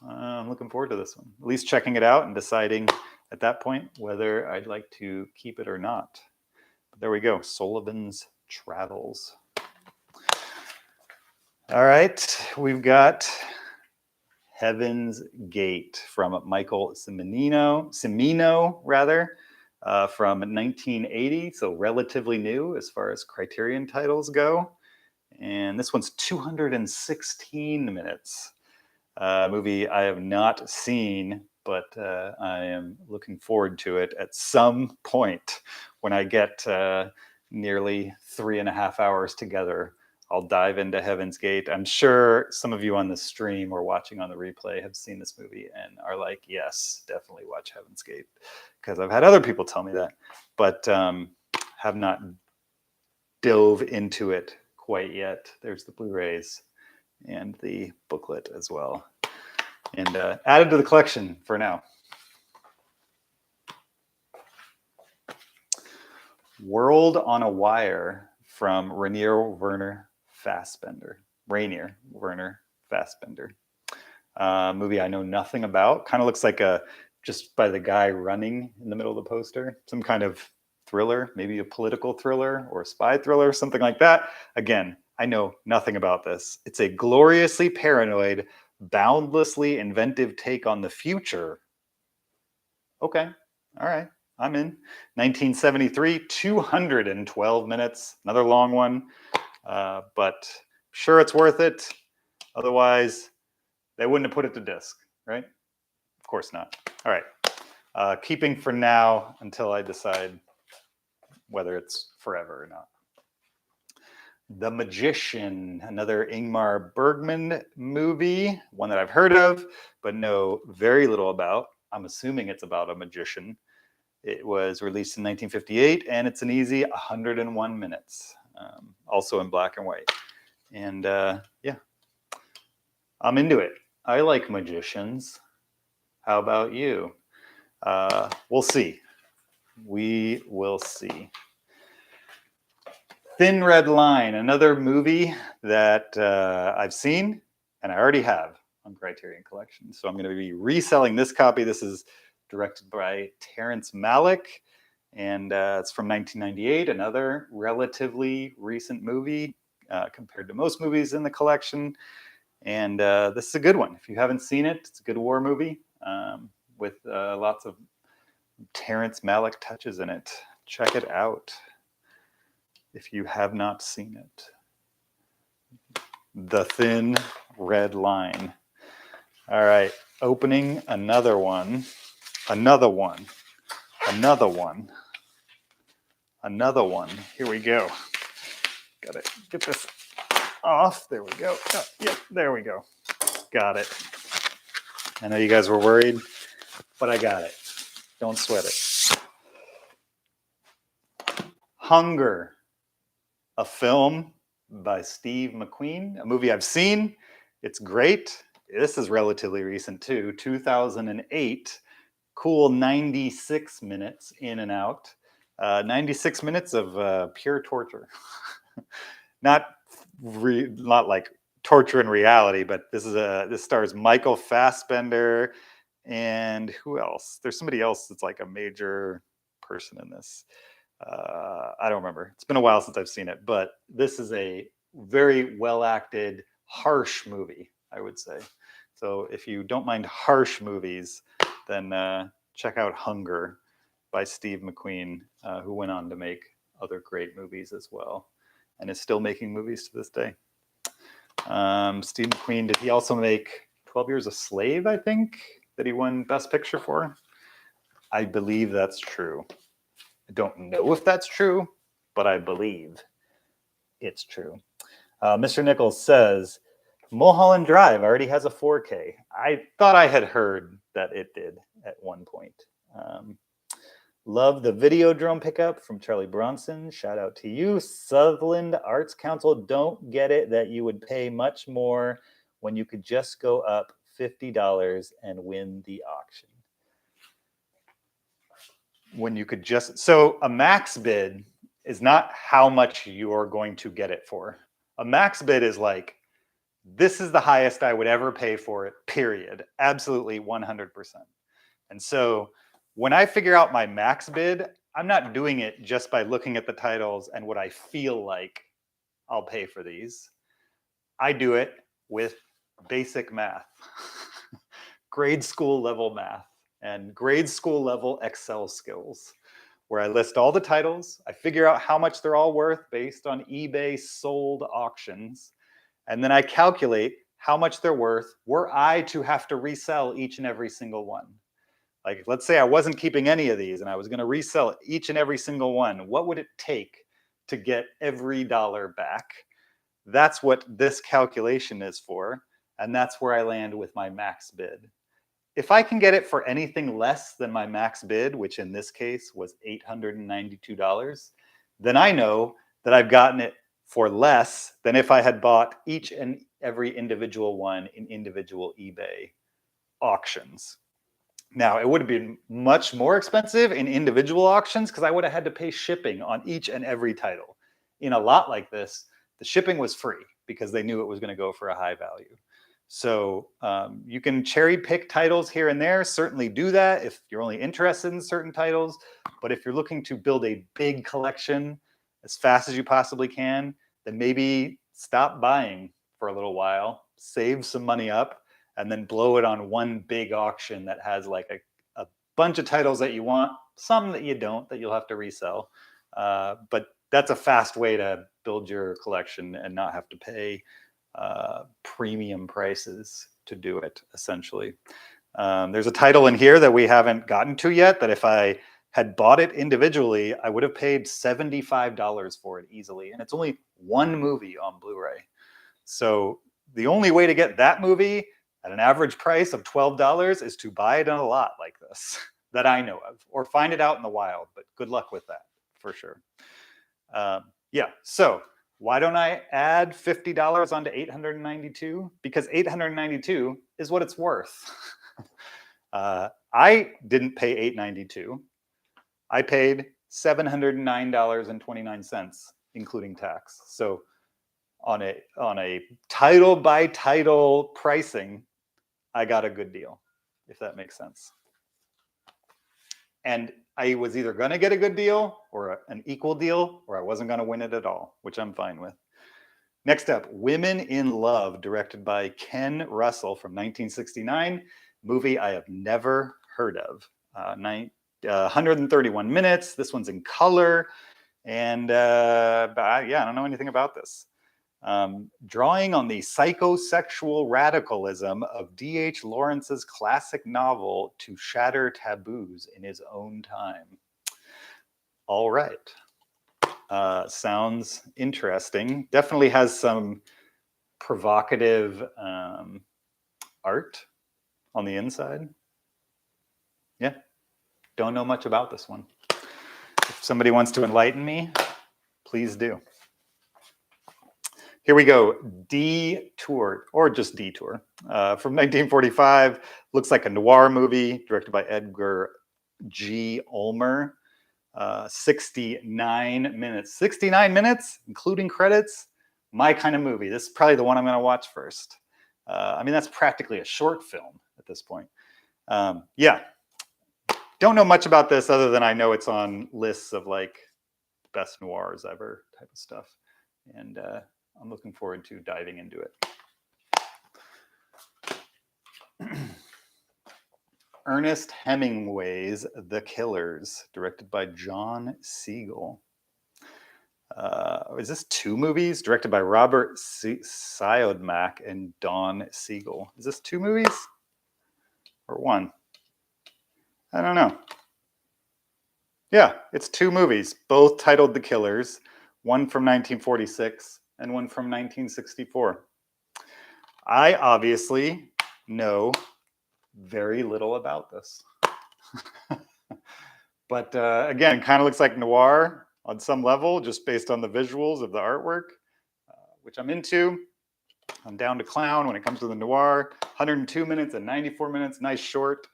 I'm looking forward to this one. At least checking it out and deciding at that point whether I'd like to keep it or not. But there we go, Sullivan's Travels. All right, we've got Heaven's Gate from Michael Cimino, from 1980, so relatively new as far as Criterion titles go. And this one's 216 minutes. Movie I have not seen, but I am looking forward to it at some point when I get nearly 3.5 hours together, I'll dive into Heaven's Gate. I'm sure some of you on the stream or watching on the replay have seen this movie and are like, yes, definitely watch Heaven's Gate, because I've had other people tell me that, but have not dove into it quite yet. There's the Blu-rays and the booklet as well, and added to the collection for now. World on a Wire from Rainier Werner Fassbinder. Movie I know nothing about. Kind of looks like just by the guy running in the middle of the poster, some kind of thriller, maybe a political thriller or a spy thriller, something like that. Again, I know nothing about this. It's a gloriously paranoid, boundlessly inventive take on the future. Okay, all right, I'm in. 1973, 212 minutes, another long one, but sure it's worth it. Otherwise, they wouldn't have put it to disc, right? Of course not. All right, keeping for now until I decide whether it's forever or not. The Magician, another Ingmar Bergman movie, one that I've heard of, but know very little about. I'm assuming it's about a magician. It was released in 1958, and it's an easy 101 minutes, also in black and white. And yeah, I'm into it. I like magicians. How about you? We'll see. We will see. Thin Red Line, another movie that I've seen, and I already have on Criterion Collection. So I'm going to be reselling this copy. This is directed by Terrence Malick, and it's from 1998, another relatively recent movie compared to most movies in the collection. And this is a good one. If you haven't seen it, it's a good war movie with lots of Terrence Malick touches in it. Check it out if you have not seen it. The Thin Red Line. All right, opening another one. Another one. Here we go. Gotta get this off. There we go. Oh, yep, there we go. Got it. I know you guys were worried, but I got it. Don't sweat it. Hunger, a film by Steve McQueen, a movie I've seen. It's great. This is relatively recent too, 2008. Cool 96 minutes in and out. 96 minutes of pure torture. Not like torture in reality, but this stars Michael Fassbender and who else? There's somebody else that's like a major person in this. I don't remember. It's been a while since I've seen it, but this is a very well acted, harsh movie, I would say. So if you don't mind harsh movies, then check out Hunger by Steve McQueen, who went on to make other great movies as well, and is still making movies to this day. Steve McQueen, did he also make 12 Years a Slave, I think, that he won Best Picture for? I believe that's true. I don't know if that's true, but I believe it's true. Mr. Nichols says, Mulholland Drive already has a 4K. I thought I had heard that it did at one point. Love the Videodrome pickup from Charlie Bronson. Shout out to you. Sutherland Arts Council, don't get it that you would pay much more when you could just go up $50 and win the auction. When you could just, so a max bid is not how much you're going to get it for. A max bid is like, this is the highest I would ever pay for it, period. Absolutely 100%. And so when I figure out my max bid, I'm not doing it just by looking at the titles and what I feel like I'll pay for these. I do it with basic math, grade school level math, and grade school level Excel skills, where I list all the titles, I figure out how much they're all worth based on eBay sold auctions, and then I calculate how much they're worth were I to have to resell each and every single one. Like, let's say I wasn't keeping any of these and I was going to resell each and every single one. What would it take to get every dollar back? That's what this calculation is for. And that's where I land with my max bid. If I can get it for anything less than my max bid, which in this case was $892, then I know that I've gotten it for less than if I had bought each and every individual one in individual eBay auctions. Now, it would have been much more expensive in individual auctions because I would have had to pay shipping on each and every title. In a lot like this, the shipping was free because they knew it was going to go for a high value. So you can cherry pick titles here and there, certainly do that if you're only interested in certain titles. But if you're looking to build a big collection as fast as you possibly can, then maybe stop buying for a little while, save some money up, and then blow it on one big auction that has like a bunch of titles that you want, some that you don't, that you'll have to resell. But that's a fast way to build your collection and not have to pay premium prices to do it, essentially. There's a title in here that we haven't gotten to yet that if I had bought it individually, I would have paid $75 for it easily. And it's only one movie on Blu-ray. So the only way to get that movie at an average price of $12 is to buy it in a lot like this that I know of, or find it out in the wild, but good luck with that for sure. Yeah, so why don't I add $50 onto $892? Because $892 is what it's worth. I didn't pay $892. I paid $709.29, including tax. So on a title by title pricing, I got a good deal, if that makes sense. And I was either going to get a good deal or an equal deal, or I wasn't going to win it at all, which I'm fine with. Next up, Women in Love, directed by Ken Russell from 1969, movie I have never heard of. 131 minutes. This one's in color. And yeah, I don't know anything about this. Drawing on the psychosexual radicalism of D.H. Lawrence's classic novel To Shatter Taboos in His Own Time. All right. Sounds interesting. Definitely has some provocative art on the inside. Yeah, don't know much about this one. If somebody wants to enlighten me, please do. Here we go, Detour, or just Detour, from 1945. Looks like a noir movie directed by Edgar G. Ulmer. 69 minutes. 69 minutes, including credits. My kind of movie. This is probably the one I'm going to watch first. I mean, that's practically a short film at this point. Yeah. Don't know much about this other than I know it's on lists of like best noirs ever type of stuff. And I'm looking forward to diving into it. Ernest Hemingway's The Killers, directed by John Siegel. Is this two movies? Directed by Robert Siodmak and Don Siegel. Is this two movies? Or one? I don't know. Yeah, it's two movies, both titled The Killers. One from 1946 and one from 1964. I obviously know very little about this. But again, kind of looks like noir on some level, just based on the visuals of the artwork, which I'm into. I'm down to clown when it comes to the noir. 102 minutes and 94 minutes, nice short.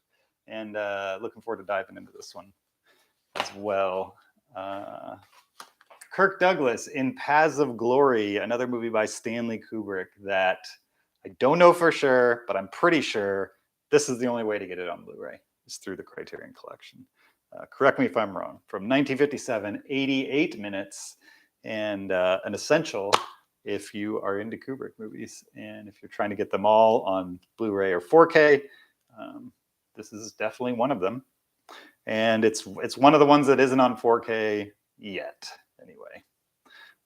And looking forward to diving into this one as well. Kirk Douglas in Paths of Glory, another movie by Stanley Kubrick that I don't know for sure, but I'm pretty sure this is the only way to get it on Blu-ray, is through the Criterion Collection. Correct me if I'm wrong. From 1957, 88 minutes, and an essential if you are into Kubrick movies. And if you're trying to get them all on Blu-ray or 4K, this is definitely one of them. And it's one of the ones that isn't on 4K yet, anyway.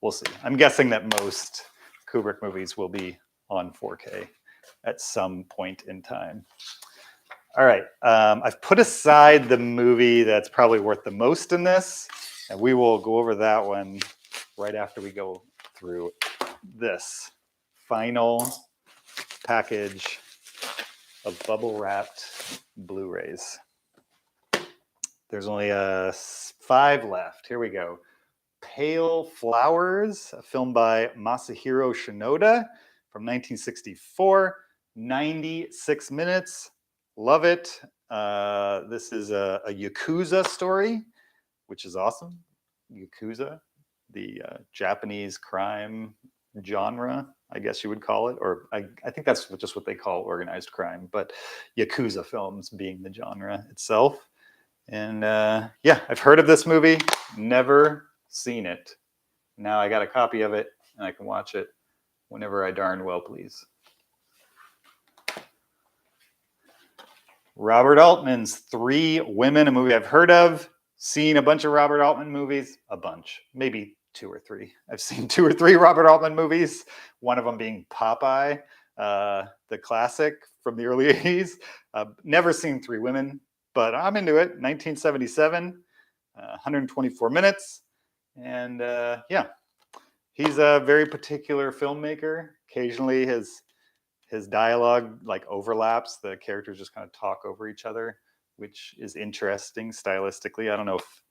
We'll see. I'm guessing that most Kubrick movies will be on 4K at some point in time. All right. I've put aside the movie that's probably worth the most in this, and we will go over that one right after we go through this final package of bubble wrapped Blu-rays. There's only 5 left. Here we go. Pale Flowers, a film by Masahiro Shinoda from 1964. 96 minutes. Love it. This is a Yakuza story, which is awesome. Yakuza, the Japanese crime genre, I guess you would call it. Or I think that's just what they call organized crime, but Yakuza films being the genre itself. And yeah, I've heard of this movie, never seen it. Now I got a copy of it, and I can watch it whenever I darn well please. Robert Altman's Three Women, a movie I've heard of. Seen a bunch of Robert Altman movies. A bunch, maybe 2 or 3. I've seen 2 or 3 Robert Altman movies. One of them being Popeye, the classic from the early 80s. Never seen Three Women, but I'm into it. 1977, 124 minutes. And yeah, he's a very particular filmmaker. Occasionally his dialogue like overlaps. The characters just kind of talk over each other, which is interesting stylistically. I don't know if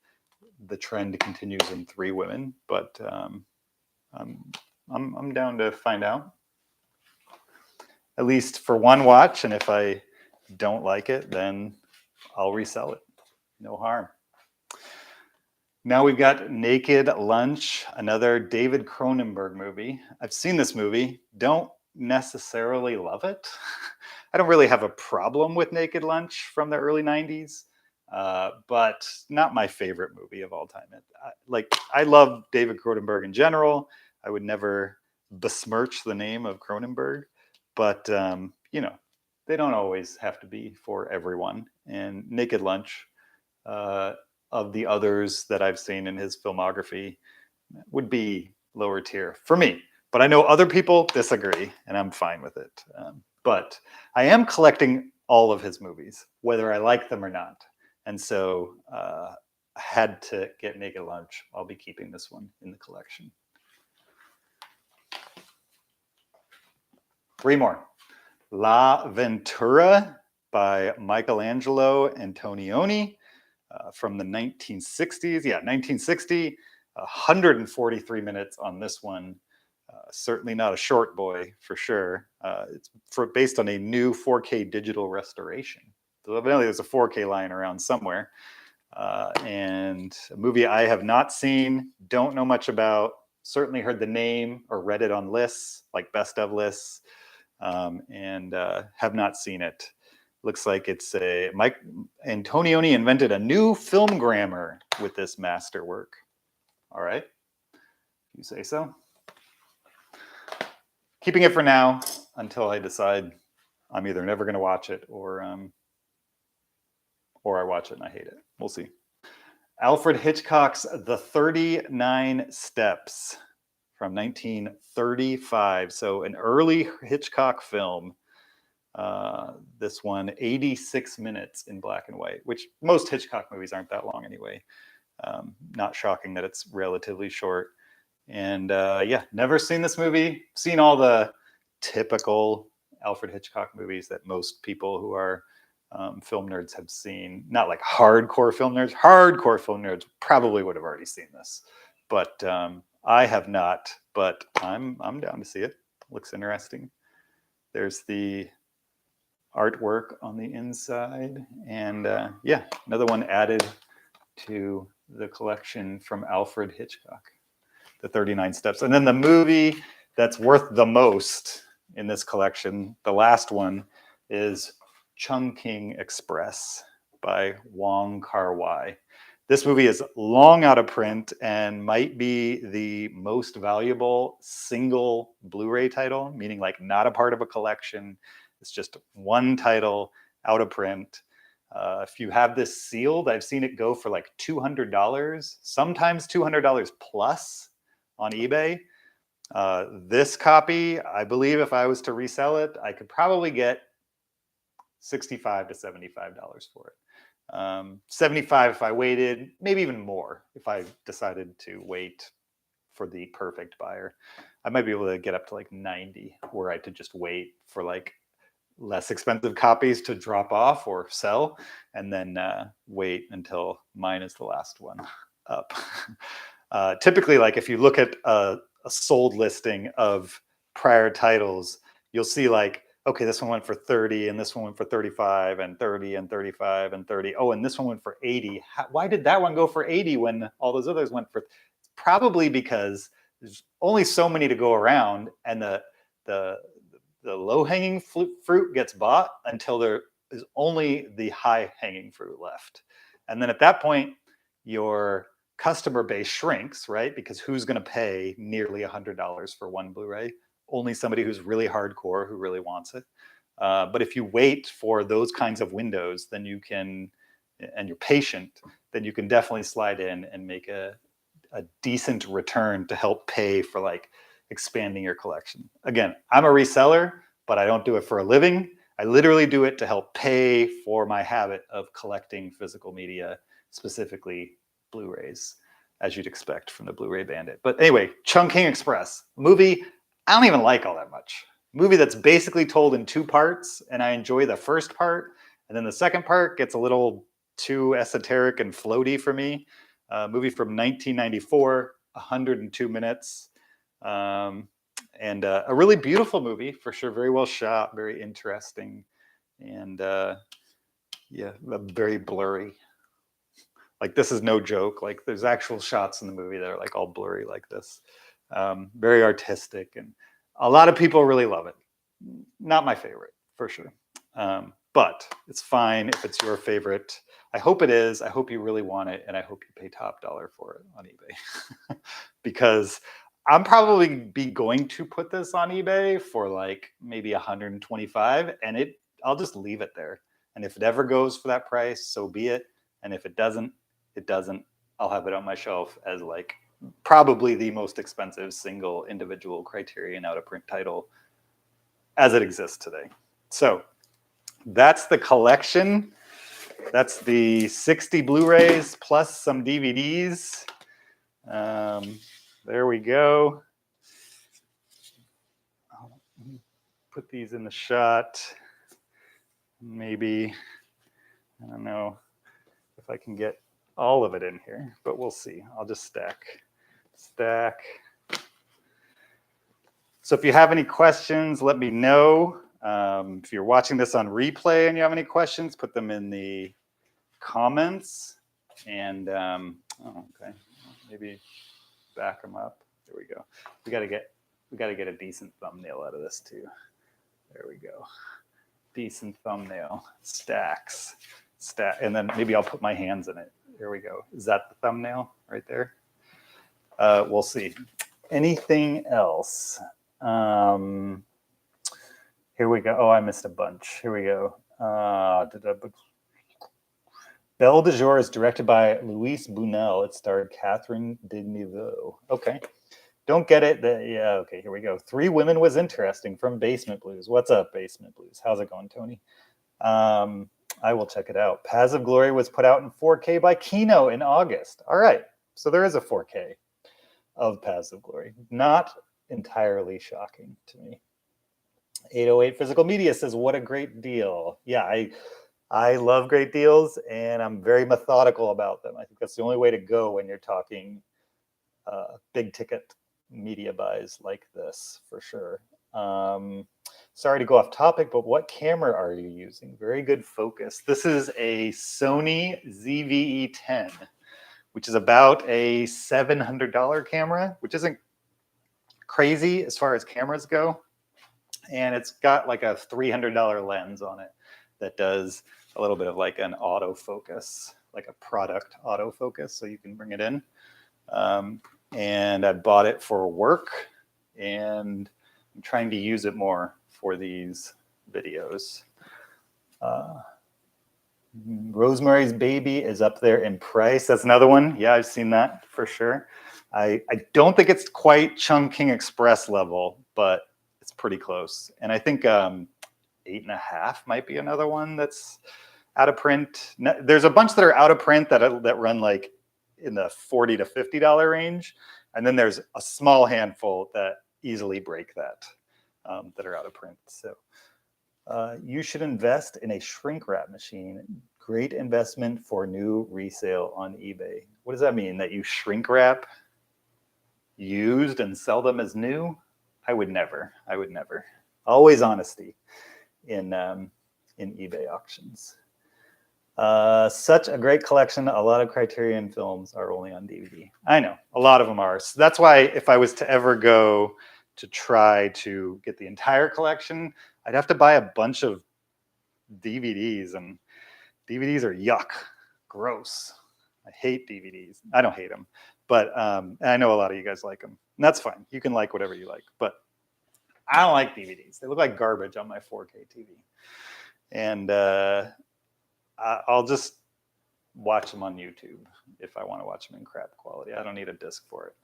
the trend continues in Three Women, but I'm down to find out. At least for one watch, and if I don't like it, then I'll resell it. No harm. Now we've got Naked Lunch, another David Cronenberg movie. I've seen this movie, don't necessarily love it. I don't really have a problem with Naked Lunch from the early 90s, but not my favorite movie of all time. I love David Cronenberg in general. I would never besmirch the name of Cronenberg, but you know, they don't always have to be for everyone. And Naked Lunch, of the others that I've seen in his filmography, would be lower tier for me. But I know other people disagree, and I'm fine with it. But I am collecting all of his movies, whether I like them or not. And so I had to get Naked Lunch. I'll be keeping this one in the collection. 3 more. La Ventura by Michelangelo Antonioni from the 1960s. Yeah, 1960. 143 minutes on this one. Certainly not a short boy, for sure. It's based on a new 4K digital restoration. So evidently there's a 4K lying around somewhere. And a movie I have not seen, don't know much about, certainly heard the name or read it on lists, like best of lists, and have not seen it. Looks like it's Mike Antonioni invented a new film grammar with this masterwork. All right, you say so. Keeping it for now until I decide I'm either never going to watch it or I watch it and I hate it. We'll see. Alfred Hitchcock's The 39 Steps from 1935. So an early Hitchcock film. This one, 86 minutes in black and white, which most Hitchcock movies aren't that long anyway. Not shocking that it's relatively short. And yeah, never seen this movie. Seen all the typical Alfred Hitchcock movies that most people who are film nerds have seen. Not like hardcore film nerds. Hardcore film nerds probably would have already seen this, but I have not. But I'm down to see it. Looks interesting. There's the artwork on the inside, and yeah, another one added to the collection from Alfred Hitchcock. The 39 Steps. And then the movie that's worth the most in this collection, the last one, is Chungking Express by Wong Kar-wai. This movie is long out of print and might be the most valuable single Blu-ray title, meaning like not a part of a collection. It's just one title out of print. If you have this sealed, I've seen it go for like $200, sometimes $200 plus on eBay. This copy, I believe if I was to resell it, I could probably get $65 to $75 for it. 75 if I waited, maybe even more if I decided to wait for the perfect buyer. I might be able to get up to like 90 where I could just wait for like less expensive copies to drop off or sell, and then wait until mine is the last one up. Typically, like if you look at a sold listing of prior titles, you'll see like, okay, this one went for 30 and this one went for 35 and 30 and 35 and 30. Oh, and this one went for 80. Why did that one go for 80 when all those others went for? Probably because there's only so many to go around, and the low-hanging fruit gets bought until there is only the high-hanging fruit left. And then at that point, your customer base shrinks, right? Because who's going to pay nearly $100 for one Blu-ray? Only somebody who's really hardcore, who really wants it. But if you wait for those kinds of windows, then you can, and you're patient, then you can definitely slide in and make a decent return to help pay for like expanding your collection. Again, I'm a reseller, but I don't do it for a living. I literally do it to help pay for my habit of collecting physical media, specifically Blu-rays, as you'd expect from the Blu-ray Bandit. But anyway, Chungking Express, movie I don't even like all that much. Movie that's basically told in two parts, and I enjoy the first part, and then the second part gets a little too esoteric and floaty for me. Movie from 1994, 102 minutes. And a really beautiful movie for sure. Very well shot, very interesting, and yeah, very blurry. Like this is no joke. Like there's actual shots in the movie that are like all blurry like this. Very artistic, and a lot of people really love it. Not my favorite for sure, but it's fine if it's your favorite. I hope it is. I hope you really want it, and I hope you pay top dollar for it on eBay. Because I'm probably going to put this on eBay for like maybe 125, and I'll just leave it there. And if it ever goes for that price, so be it. And if it doesn't, it doesn't. I'll have it on my shelf as like probably the most expensive single individual Criterion out of print title as it exists today. So that's the collection. That's the 60 Blu-rays plus some DVDs. There we go. I'll put these in the shot. Maybe, I don't know if I can get all of it in here, but we'll see. I'll just stack. So if you have any questions, let me know. If you're watching this on replay and you have any questions, put them in the comments. And okay, maybe back them up. There we go. We gotta get a decent thumbnail out of this too. There we go. Decent thumbnail. Stacks. And then maybe I'll put my hands in it. There we go. Is that the thumbnail right there? We'll see. Anything else? Here we go. Oh, I missed a bunch. Here we go. Belle De Jour is directed by Louise Buñuel. It starred Catherine Deneuve. Okay. Don't get it. Yeah, okay, here we go. 3 Women was interesting from Basement Blues. What's up, Basement Blues? How's it going, Tony? I will check it out. Paths of Glory was put out in 4K by Kino in August. All right, so there is a 4K of Paths of Glory. Not entirely shocking to me. 808 Physical Media says, what a great deal. Yeah, I love great deals, and I'm very methodical about them. I think that's the only way to go when you're talking big ticket media buys like this, for sure. Sorry to go off topic, but what camera are you using? Very good focus. This is a Sony ZV-E10, which is about a $700 camera, which isn't crazy as far as cameras go. And it's got like a $300 lens on it that does a little bit of like an autofocus, like a product autofocus, so you can bring it in. And I bought it for work, and I'm trying to use it more for these videos. Rosemary's Baby is up there in price. That's another one. Yeah, I've seen that for sure. I don't think it's quite Chungking Express level, but it's pretty close. And I think 8.5 might be another one that's out of print. There's a bunch that are out of print that run like in the $40 to $50 range. And then there's a small handful that easily break that, that are out of print. So you should invest in a shrink wrap machine. Great investment for new resale on eBay. What does that mean? That you shrink wrap used and sell them as new? I would never. Always honesty in eBay auctions. Such a great collection. A lot of Criterion films are only on DVD. I know, a lot of them are. So that's why if I was to ever go to try to get the entire collection, I'd have to buy a bunch of DVDs, and DVDs are yuck, gross. I hate DVDs. I don't hate them, but I know a lot of you guys like them. And that's fine. You can like whatever you like, but I don't like DVDs. They look like garbage on my 4K TV. And I'll just watch them on YouTube if I want to watch them in crap quality. I don't need a disc for it.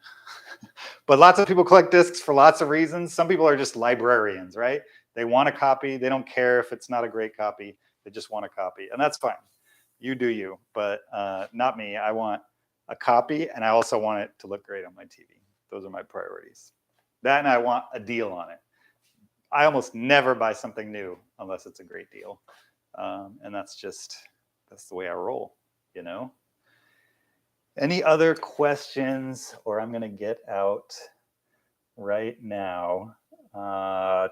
But lots of people collect discs for lots of reasons. Some people are just librarians, right? They want a copy. They don't care if it's not a great copy. They just want a copy. And that's fine. You do you. But not me. I want a copy, and I also want it to look great on my TV. Those are my priorities. That, and I want a deal on it. I almost never buy something new unless it's a great deal. And that's the way I roll, you know? Any other questions, or I'm going to get out right now.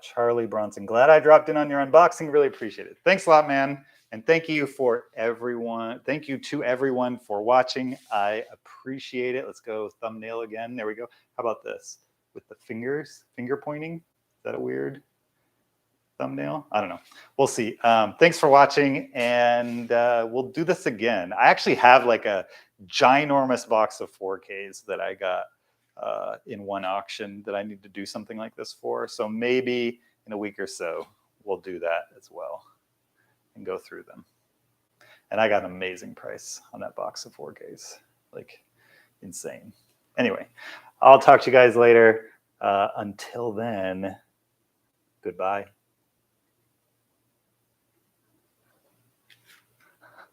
Charlie Bronson, glad I dropped in on your unboxing. Really appreciate it. Thanks a lot, man. And thank you for everyone. Thank you to everyone for watching. I appreciate it. Let's go thumbnail again. There we go. How about this? With the finger pointing. Is that a weird thumbnail? I don't know. We'll see. Thanks for watching, and we'll do this again. I actually have like a ginormous box of 4Ks that I got in one auction that I need to do something like this for. So maybe in a week or so, we'll do that as well and go through them. And I got an amazing price on that box of 4Ks, like insane. Anyway, I'll talk to you guys later. Until then, goodbye.